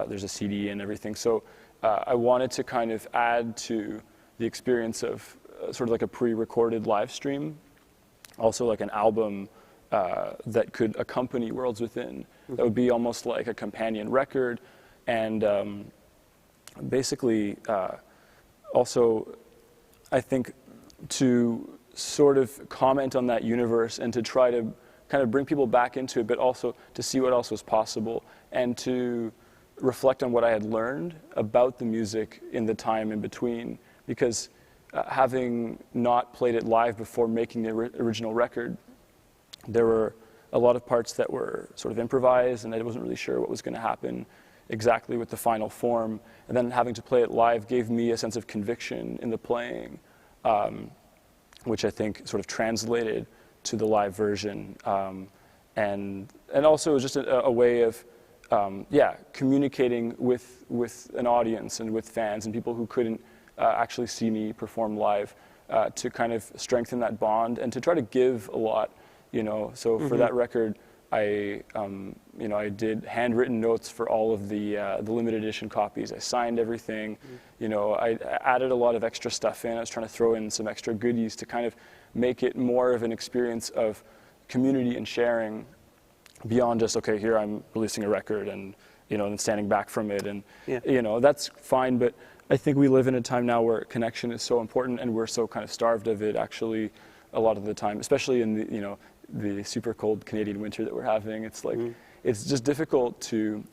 there's a CD and everything. So I wanted to kind of add to the experience of sort of like a pre-recorded live stream, also like an album that could accompany Worlds Within. That would be almost like a companion record, and basically also I think to sort of comment on that universe and to try to kind of bring people back into it, but also to see what else was possible, and to reflect on what I had learned about the music in the time in between, because having not played it live before making the original record, there were a lot of parts that were sort of improvised, and I wasn't really sure what was going to happen exactly with the final form. And then having to play it live gave me a sense of conviction in the playing, which I think sort of translated to the live version. And also it was just a way of communicating with an audience and with fans and people who couldn't actually see me perform live, to kind of strengthen that bond and to try to give a lot, So for that record, I did handwritten notes for all of the limited edition copies. I signed everything. I added a lot of extra stuff in. I was trying to throw in some extra goodies to kind of make it more of an experience of community and sharing, beyond just, okay, here I'm releasing a record and, and standing back from it. And, that's fine. But I think we live in a time now where connection is so important, and we're so kind of starved of it, actually, a lot of the time, especially in the, the super cold Canadian winter that we're having. It's like, it's just difficult to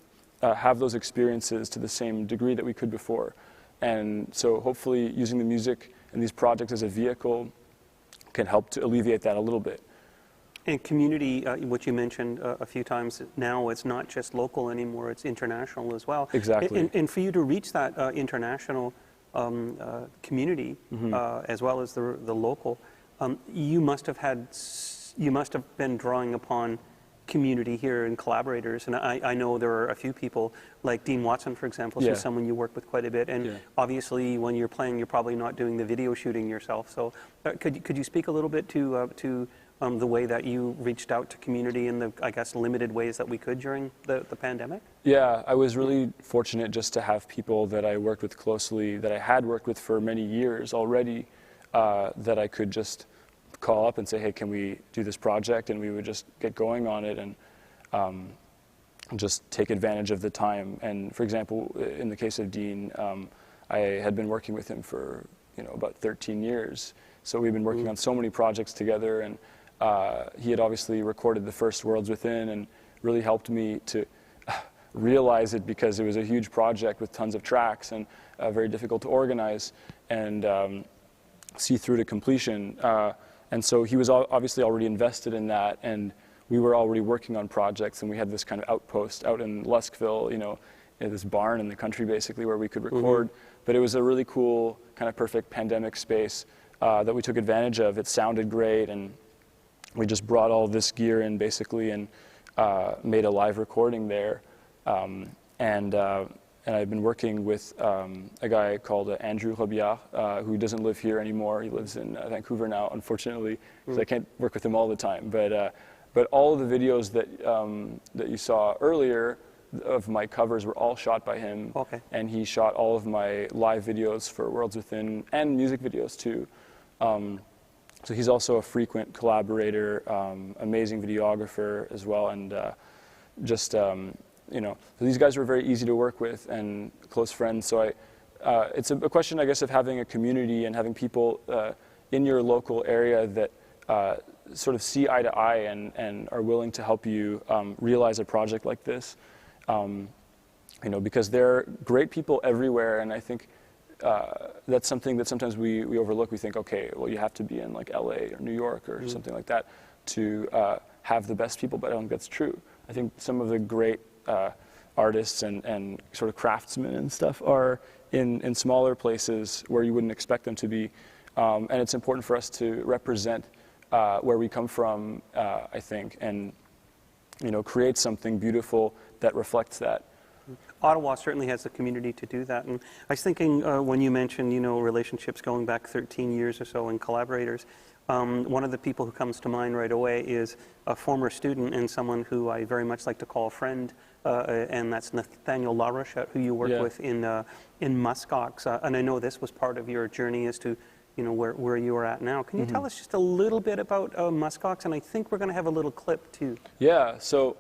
have those experiences to the same degree that we could before. And so hopefully using the music and these projects as a vehicle can help to alleviate that a little bit. And community, which you mentioned a few times, now it's not just local anymore, it's international as well. Exactly. And for you to reach that international community, as well as the local, you must have been drawing upon community here and collaborators. And I know there are a few people, like Dean Watson, for example, Yeah. who's someone you work with quite a bit. And Yeah. obviously, when you're playing, you're probably not doing the video shooting yourself. So could you speak a little bit to the way that you reached out to community in the, I guess, limited ways that we could during the pandemic? Yeah, I was really fortunate just to have people that I worked with closely, that I had worked with for many years already, that I could just call up and say, hey, can we do this project? And we would just get going on it and just take advantage of the time. And for example, in the case of Dean, I had been working with him for about 13 years. So we've been working on so many projects together, and he had obviously recorded the first Worlds Within and really helped me to realize it, because it was a huge project with tons of tracks and very difficult to organize and see through to completion. And so he was obviously already invested in that, and we were already working on projects, and we had this kind of outpost out in Luskville, in this barn in the country basically where we could record. But it was a really cool, kind of perfect pandemic space that we took advantage of. It sounded great, and we just brought all this gear in basically and made a live recording there. And I've been working with a guy called Andrew Robillard, who doesn't live here anymore. He lives in Vancouver now, unfortunately, because I can't work with him all the time. But all of the videos that you saw earlier of my covers were all shot by him. Okay. And he shot all of my live videos for Worlds Within and music videos too. So he's also a frequent collaborator, amazing videographer as well, and so these guys were very easy to work with and close friends. So it's a question, I guess, of having a community and having people in your local area that sort of see eye to eye and are willing to help you realize a project like this. Because there are great people everywhere, and I think that's something that sometimes we overlook. We think, okay, well, you have to be in like LA or New York or something like that to have the best people, but I don't think that's true. I think some of the great artists and sort of craftsmen and stuff are in smaller places where you wouldn't expect them to be. And it's important for us to represent where we come from, I think, and create something beautiful that reflects that. Ottawa certainly has the community to do that. And I was thinking when you mentioned, relationships going back 13 years or so and collaborators, one of the people who comes to mind right away is a former student and someone who I very much like to call a friend, and that's Nathaniel LaRochette, who you work with in Muskox. And I know this was part of your journey as to where you are at now. Can you tell us just a little bit about Muskox? And I think we're going to have a little clip too. Yeah, so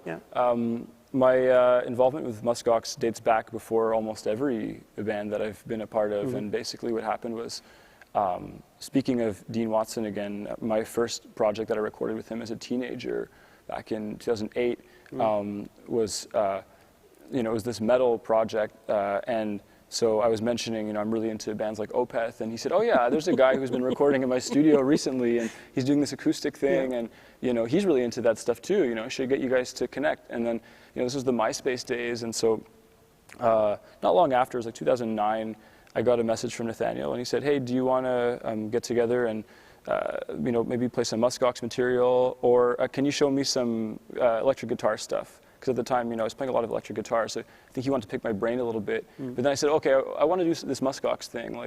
my involvement with Muskox dates back before almost every band that I've been a part of. And basically what happened was, speaking of Dean Watson again, my first project that I recorded with him as a teenager back in 2008 was, it was this metal project, and so I was mentioning, I'm really into bands like Opeth, and he said, oh yeah, there's a guy who's been recording in my studio recently, and he's doing this acoustic thing, and he's really into that stuff too, should get you guys to connect. And then, this was the MySpace days, and so not long after, it was like 2009, I got a message from Nathaniel, and he said, hey, do you want to get together and maybe play some Muskox material, or can you show me some electric guitar stuff? Because at the time, I was playing a lot of electric guitar, so I think he wanted to pick my brain a little bit. But then I said, okay, I want to do this Muskox thing,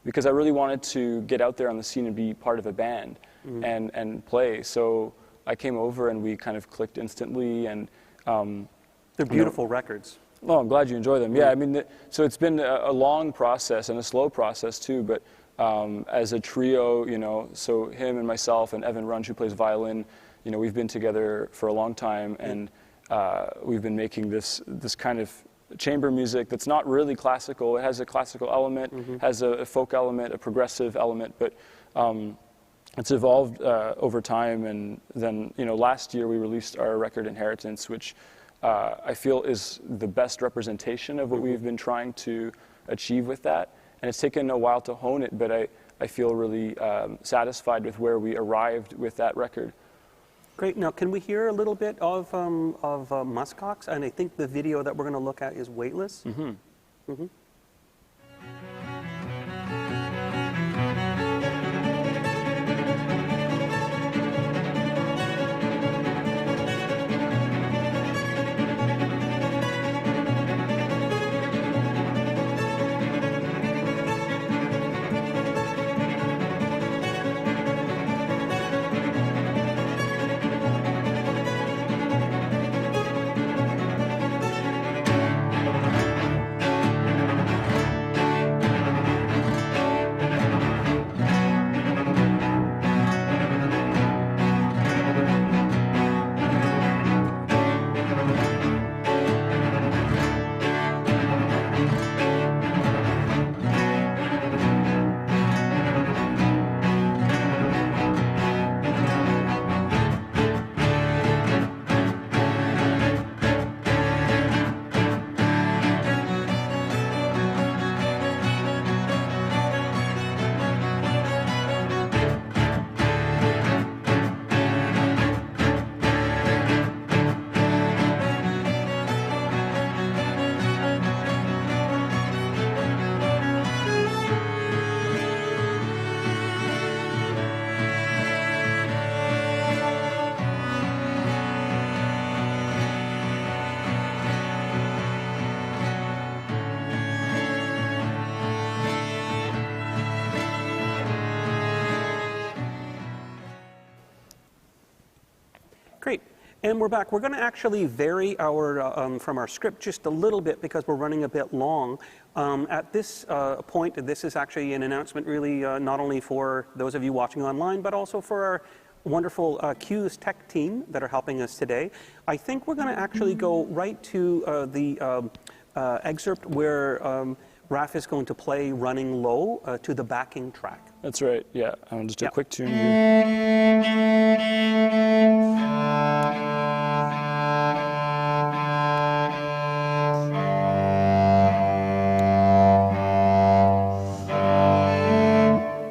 because I really wanted to get out there on the scene and be part of a band and play. So I came over and we kind of clicked instantly, and they're beautiful records. Oh, I'm glad you enjoy them. Yeah, I mean, so it's been a long process and a slow process too, but as a trio, so him and myself and Evan Runge, who plays violin, we've been together for a long time, and we've been making this kind of chamber music that's not really classical. It has a classical element, has a folk element, a progressive element, but it's evolved over time. And then, last year we released our record Inheritance, which I feel is the best representation of what we've been trying to achieve with that. And it's taken a while to hone it, but I feel really satisfied with where we arrived with that record. Great. Now, can we hear a little bit of Muskox? And I think the video that we're going to look at is Weightless. Great. And we're back. We're going to actually vary our from our script just a little bit because we're running a bit long. At this point, this is actually an announcement really not only for those of you watching online, but also for our wonderful Q's tech team that are helping us today. I think we're going to actually go right to the excerpt where Raf is going to play Running Low to the backing track. That's right, yeah. I'll just do a quick tune.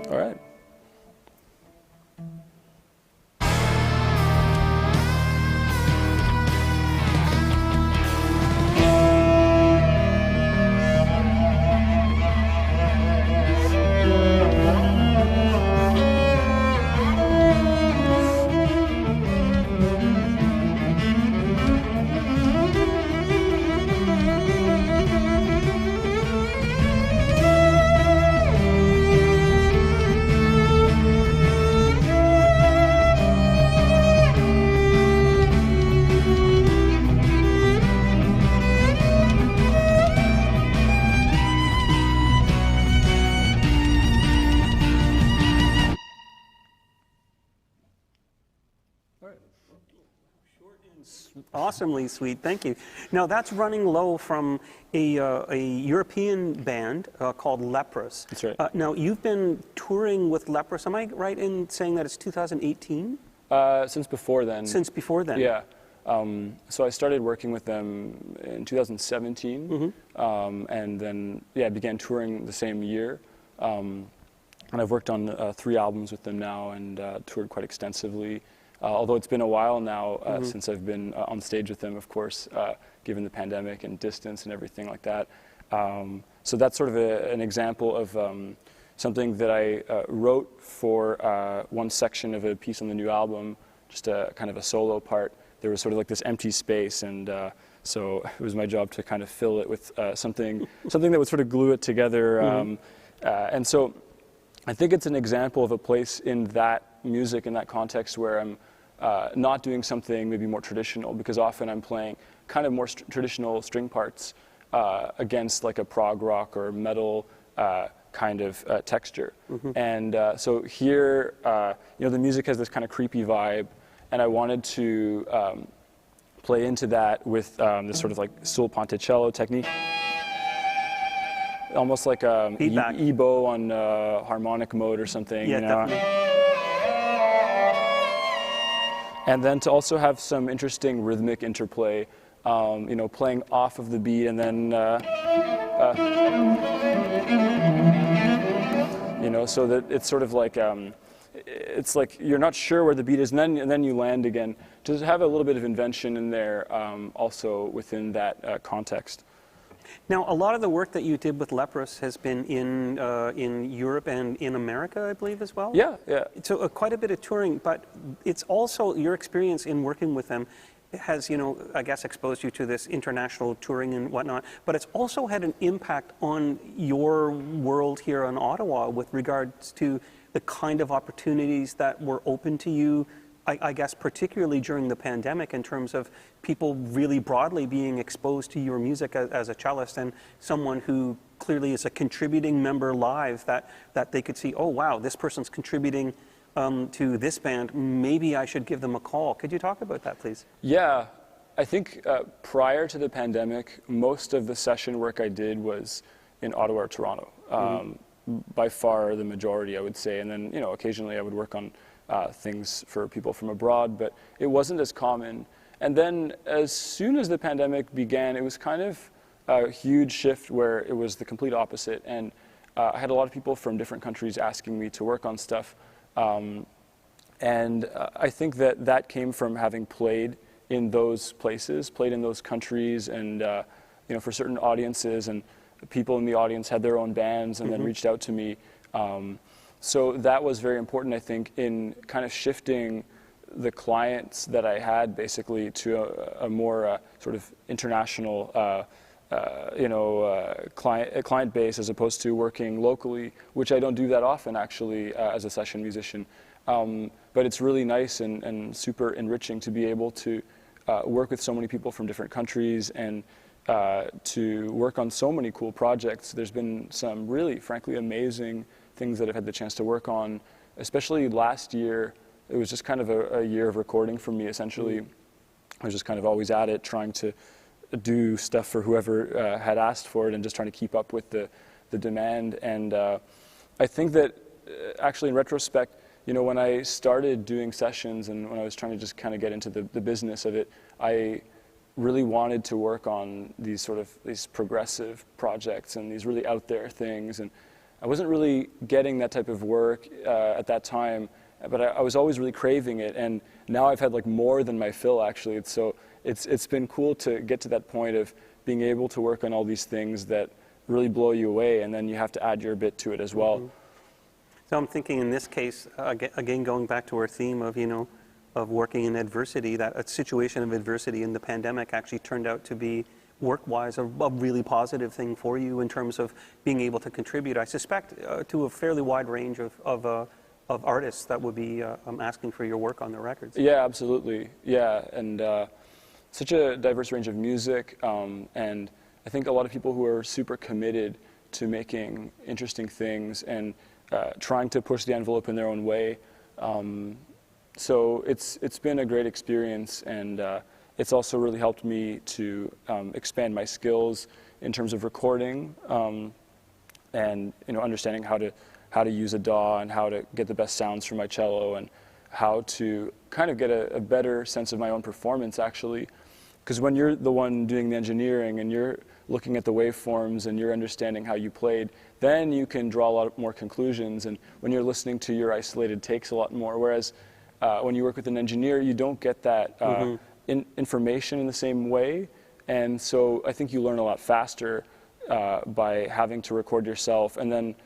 All right. Awesomely sweet, thank you. Now that's Running Low from a European band called Leprous. That's right. Now you've been touring with Leprous, am I right in saying that it's 2018? Since before then. Since before then? Yeah. So I started working with them in 2017, and then began touring the same year. And I've worked on 3 albums with them now and toured quite extensively. Although it's been a while now since I've been on stage with them, of course, given the pandemic and distance and everything like that. So that's sort of an example of something that I wrote for one section of a piece on the new album, just a kind of a solo part. There was sort of like this empty space, and so it was my job to kind of fill it with something that would sort of glue it together. And so I think it's an example of a place in that music, in that context, where I'm not doing something maybe more traditional, because often I'm playing kind of more traditional string parts against like a prog rock or metal kind of texture. And so here, the music has this kind of creepy vibe, and I wanted to play into that with this sort of like sul ponticello technique. Almost like E-bow on harmonic mode or something. Yeah, definitely. And then to also have some interesting rhythmic interplay, playing off of the beat, and then, so that it's sort of like, it's like you're not sure where the beat is, and then you land again. To have a little bit of invention in there, also within that context. Now, a lot of the work that you did with Leprous has been in Europe and in America, I believe, as well? Yeah, yeah. So quite a bit of touring, but it's also your experience in working with them has, I guess, exposed you to this international touring and whatnot, but it's also had an impact on your world here in Ottawa with regards to the kind of opportunities that were open to you, I guess particularly during the pandemic, in terms of people really broadly being exposed to your music as a cellist and someone who clearly is a contributing member live, that they could see, oh wow, this person's contributing to this band, maybe I should give them a call. Could you talk about that, please? Yeah, I think prior to the pandemic, most of the session work I did was in Ottawa or Toronto. By far the majority, I would say, and then occasionally I would work on things for people from abroad, but it wasn't as common. And then as soon as the pandemic began, it was kind of a huge shift where it was the complete opposite. And I had a lot of people from different countries asking me to work on stuff. And I think that came from having played in those places, played in those countries, and for certain audiences, and people in the audience had their own bands and then reached out to me. So that was very important, I think, in kind of shifting the clients that I had basically to a more sort of international client base, as opposed to working locally, which I don't do that often actually as a session musician. but it's really nice and super enriching to be able to work with so many people from different countries and to work on so many cool projects. There's been some really, frankly, amazing things that I've had the chance to work on, especially last year. It was just kind of a year of recording for me, essentially. I was just kind of always at it, trying to do stuff for whoever had asked for it and just trying to keep up with the demand. And I think that actually in retrospect, you know, when I started doing sessions and when I was trying to just kind of get into the business of it, I really wanted to work on these progressive projects and these really out there things. And I wasn't really getting that type of work at that time, but I was always really craving it. And now I've had like more than my fill, actually. It's been cool to get to that point of being able to work on all these things that really blow you away, and then you have to add your bit to it as well. Mm-hmm. So I'm thinking in this case, again, going back to our theme of, you know, of working in adversity, that a situation of adversity in the pandemic actually turned out to be, work-wise, a really positive thing for you in terms of being able to contribute, I suspect, to a fairly wide range of artists that would be asking for your work on their records. Yeah, absolutely. Yeah, and such a diverse range of music, and I think a lot of people who are super committed to making interesting things and trying to push the envelope in their own way. So it's been a great experience, and it's also really helped me to expand my skills in terms of recording, and you know, understanding how to use a DAW and how to get the best sounds from my cello, and how to kind of get a better sense of my own performance, actually. Because when you're the one doing the engineering and you're looking at the waveforms and you're understanding how you played, then you can draw a lot more conclusions. And when you're listening to your isolated takes a lot more, whereas when you work with an engineer, you don't get that information in the same way. And so I think you learn a lot faster by having to record yourself. And then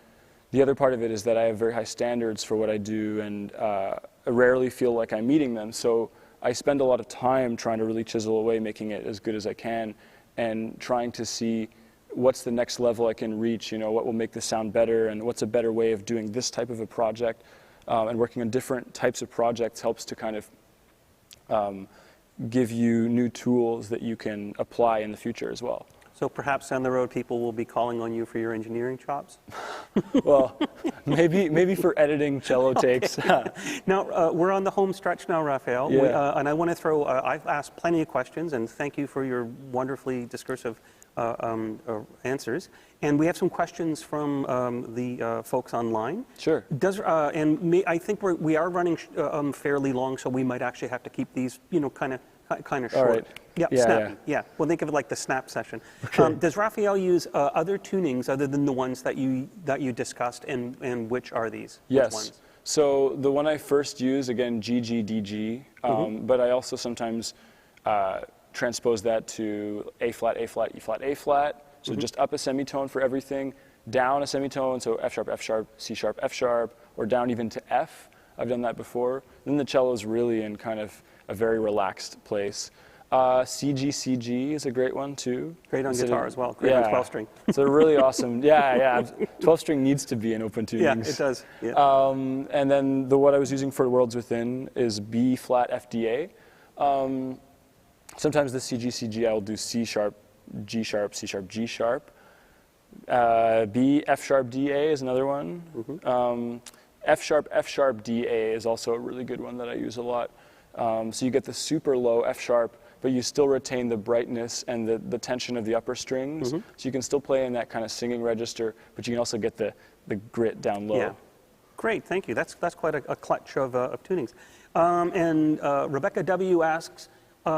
the other part of it is that I have very high standards for what I do, and I rarely feel like I'm meeting them. So I spend a lot of time trying to really chisel away, making it as good as I can, and trying to see what's the next level I can reach, you know, what will make this sound better, and what's a better way of doing this type of a project. And working on different types of projects helps to kind of give you new tools that you can apply in the future as well. So perhaps down the road, people will be calling on you for your engineering chops? Well, maybe for editing cello takes. Now, we're on the home stretch now, Raphael. Yeah. And I want to throw, I've asked plenty of questions, and thank you for your wonderfully discursive answers. And we have some questions from the folks online. Sure. I think we are running fairly long, so we might actually have to keep these, you know, kind of short. All right. Yeah, yeah, snappy. yeah. Yeah. We'll think of it like the snap session. Okay. Does Raphael use other tunings other than the ones that you discussed, and which are these? Yes. Which ones? So the one I first use, again, GG, DG, but I also sometimes transpose that to A flat, A flat, E flat, A flat. So just up a semitone for everything, down a semitone, so F sharp, C sharp, F sharp, or down even to F. I've done that before. Then the cello is really in kind of a very relaxed place. CG is a great one too. Great on guitar as well. Great on 12-string. It's a really awesome. Yeah. 12-string needs to be in open tunings. Yeah, it does. Yeah. And then what I was using for Worlds Within is B flat FDA. Sometimes the CG I will do C sharp, G sharp, C sharp, G sharp. B F sharp DA is another one. F sharp DA is also a really good one that I use a lot. So you get the super low F sharp, but you still retain the brightness and the tension of the upper strings. So you can still play in that kind of singing register, but you can also get the grit down low. Yeah. Great, thank you. That's quite a clutch of tunings. And Rebecca W. asks,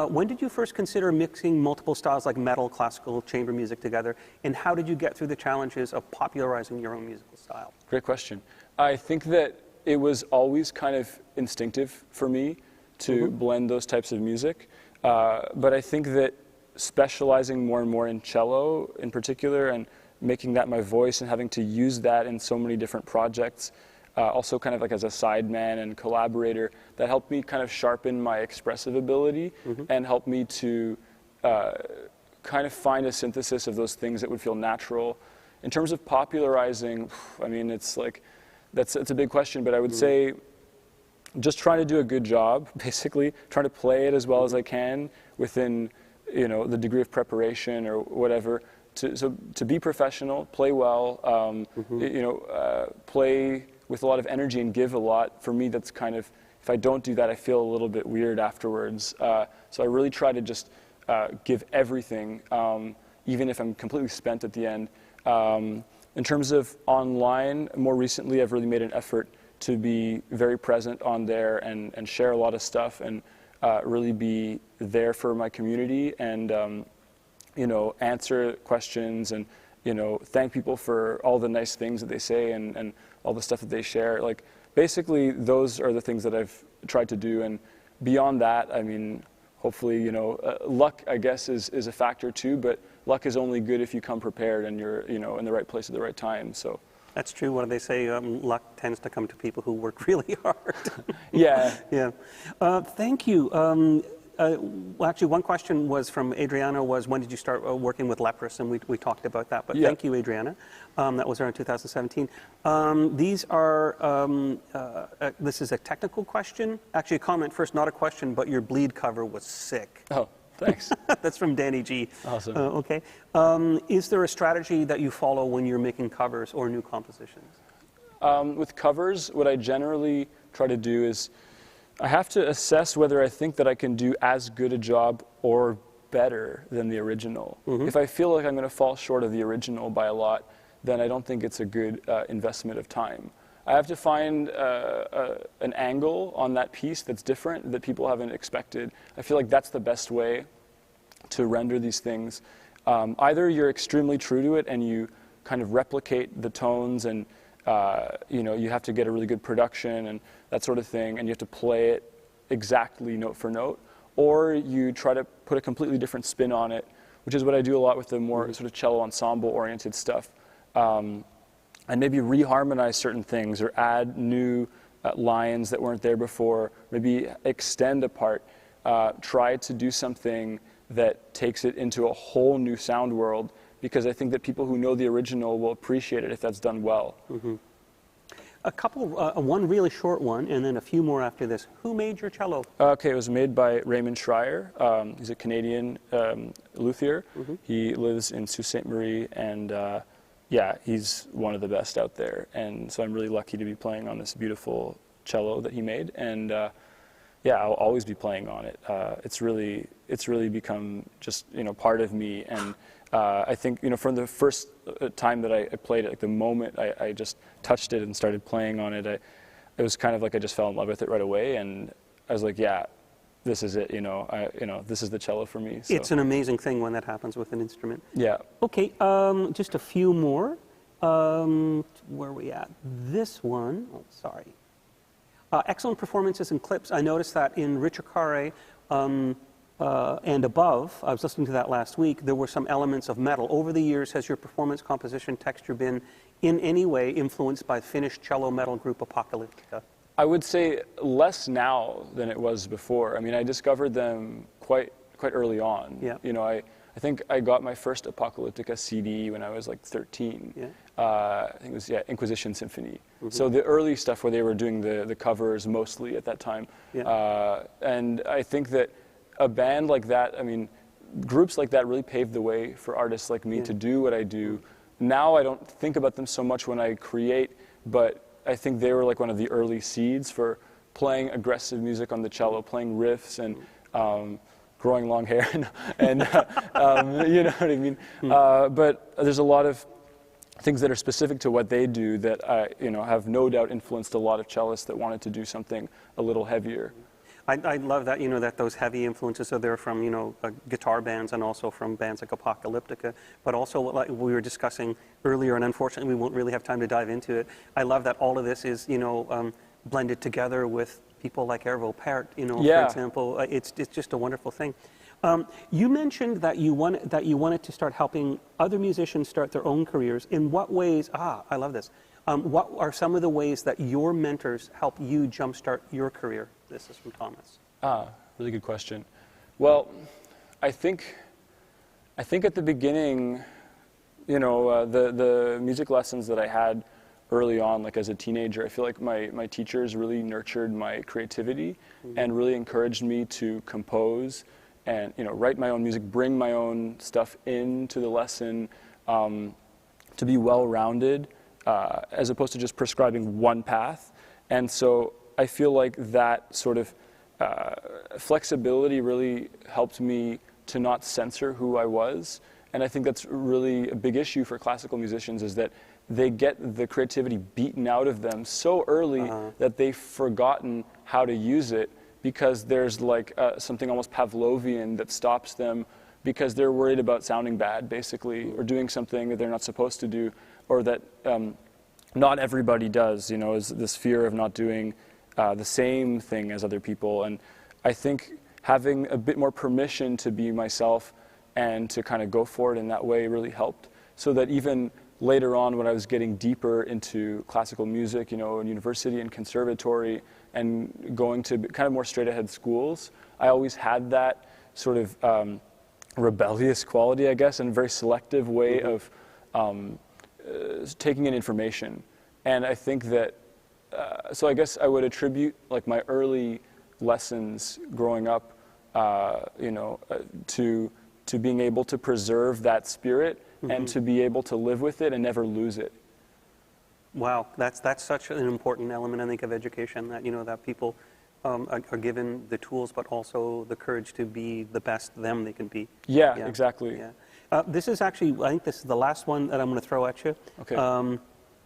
when did you first consider mixing multiple styles like metal, classical, chamber music together, and how did you get through the challenges of popularizing your own musical style? Great question. I think that it was always kind of instinctive for me to blend those types of music, but I think that specializing more and more in cello in particular, and making that my voice and having to use that in so many different projects, also kind of like as a sideman and collaborator, that helped me kind of sharpen my expressive ability and help me to kind of find a synthesis of those things that would feel natural. In terms of popularizing, I mean, it's a big question, but I would say just trying to do a good job, basically, trying to play it as well as I can within, you know, the degree of preparation or whatever, to be professional, play well, you know, play with a lot of energy and give a lot. For me, that's kind of, if I don't do that, I feel a little bit weird afterwards. So I really try to just give everything, even if I'm completely spent at the end. In terms of online, more recently, I've really made an effort to be very present on there and share a lot of stuff and really be there for my community and, you know, answer questions and, you know, thank people for all the nice things that they say and all the stuff that they share. Like, basically, those are the things that I've tried to do. And beyond that, I mean, hopefully, you know, luck, I guess, is a factor too, but luck is only good if you come prepared and you're, you know, in the right place at the right time, so. That's true. What do they say? Luck tends to come to people who work really hard. Yeah. Yeah. Thank you. Well, actually, one question was from Adriana was, when did you start working with Leprous? And we talked about that. But thank you, Adriana. That was around 2017. These are, this is a technical question. Actually, a comment first, not a question, but your bleed cover was sick. Oh, thanks. That's from Danny G. Awesome. Okay. Is there a strategy that you follow when you're making covers or new compositions? With covers, what I generally try to do is I have to assess whether I think that I can do as good a job or better than the original. If I feel like I'm going to fall short of the original by a lot, then I don't think it's a good investment of time. I have to find an angle on that piece that's different, that people haven't expected. I feel like that's the best way to render these things. Either you're extremely true to it and you kind of replicate the tones and you know, you have to get a really good production and that sort of thing, and you have to play it exactly note for note, or you try to put a completely different spin on it, which is what I do a lot with the more sort of cello ensemble-oriented stuff, and maybe reharmonize certain things or add new lines that weren't there before, maybe extend a part, try to do something that takes it into a whole new sound world, because I think that people who know the original will appreciate it if that's done well. A couple, one really short one, and then a few more after this. Who made your cello? Okay, it was made by Raymond Schreier. He's a Canadian luthier. He lives in Sault Ste. Marie, and yeah, he's one of the best out there. And so I'm really lucky to be playing on this beautiful cello that he made. And yeah, I'll always be playing on it. It's really become just, you know, part of me. And I think, you know, from the first time that I played it, like the moment I just touched it and started playing on it, it was kind of like I just fell in love with it right away. And I was like, yeah, this is it, you know, this is the cello for me. So. It's an amazing thing when that happens with an instrument. Yeah. Okay, just a few more. Where are we at? This one, oh, sorry. Excellent performances and clips. I noticed that in Ricercare and Above, I was listening to that last week, there were some elements of metal. Over the years, has your performance composition texture been in any way influenced by Finnish cello metal group Apocalyptica? I would say less now than it was before. I mean, I discovered them quite early on. Yeah. You know, I think I got my first Apocalyptica CD when I was like 13. Yeah. I think it was, yeah, Inquisition Symphony. So the early stuff where they were doing the covers mostly at that time. Yeah. And I think that a band like that, I mean, groups like that really paved the way for artists like me to do what I do. Now I don't think about them so much when I create, but I think they were like one of the early seeds for playing aggressive music on the cello, playing riffs and growing long hair, and you know what I mean? But there's a lot of things that are specific to what they do that you know, have no doubt influenced a lot of cellists that wanted to do something a little heavier. I love that, you know, that those heavy influences are there from, you know, guitar bands and also from bands like Apocalyptica, but also like we were discussing earlier, and unfortunately we won't really have time to dive into it. I love that all of this is, you know, blended together with people like Arvo Pärt, you know, for example. It's just a wonderful thing. You mentioned that you wanted to start helping other musicians start their own careers. In what ways, I love this. What are some of the ways that your mentors help you jumpstart your career? This is from Thomas. Really good question. Well, I think at the beginning, you know, the music lessons that I had early on, like as a teenager. I feel like my teachers really nurtured my creativity and really encouraged me to compose and, you know, write my own music, bring my own stuff into the lesson, to be well-rounded, as opposed to just prescribing one path. And so I feel like that sort of flexibility really helped me to not censor who I was. And I think that's really a big issue for classical musicians, is that they get the creativity beaten out of them so early that they've forgotten how to use it, because there's like something almost Pavlovian that stops them because they're worried about sounding bad, basically, or doing something that they're not supposed to do, or that not everybody does, you know, is this fear of not doing the same thing as other people. And I think having a bit more permission to be myself and to kind of go for it in that way really helped, so that even later on when I was getting deeper into classical music, you know, in university and conservatory and going to kind of more straight ahead schools, I always had that sort of rebellious quality, I guess, and a very selective way of taking in information. And I think that, so I guess I would attribute like my early lessons growing up, you know, to being able to preserve that spirit and to be able to live with it and never lose it. Wow, that's such an important element, I think, of education, that, you know, that people are given the tools, but also the courage to be the best them they can be. Yeah, exactly. Yeah. This is actually, I think this is the last one that I'm going to throw at you. Okay.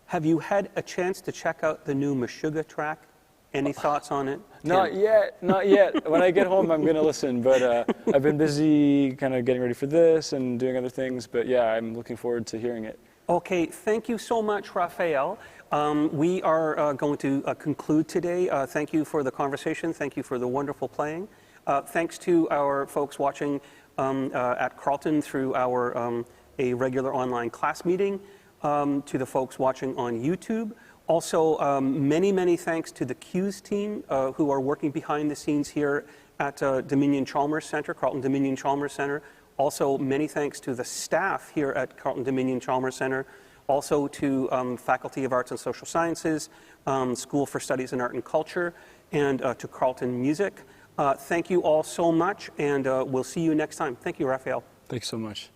Have you had a chance to check out the new Meshuggah track? Any thoughts on it? Not yet, not yet. When I get home, I'm going to listen, but I've been busy kind of getting ready for this and doing other things, but yeah, I'm looking forward to hearing it. Okay, thank you so much, Raphael. We are going to conclude today. Thank you for the conversation. Thank you for the wonderful playing. Thanks to our folks watching at Carleton through our a regular online class meeting, to the folks watching on YouTube. Also, many, many thanks to the CUES team who are working behind the scenes here at Dominion Chalmers Center, Carleton Dominion Chalmers Center. Also, many thanks to the staff here at Carleton Dominion Chalmers Center. Also to Faculty of Arts and Social Sciences, School for Studies in Art and Culture, and to Carleton Music. Thank you all so much, and we'll see you next time. Thank you, Raphael. Thanks so much.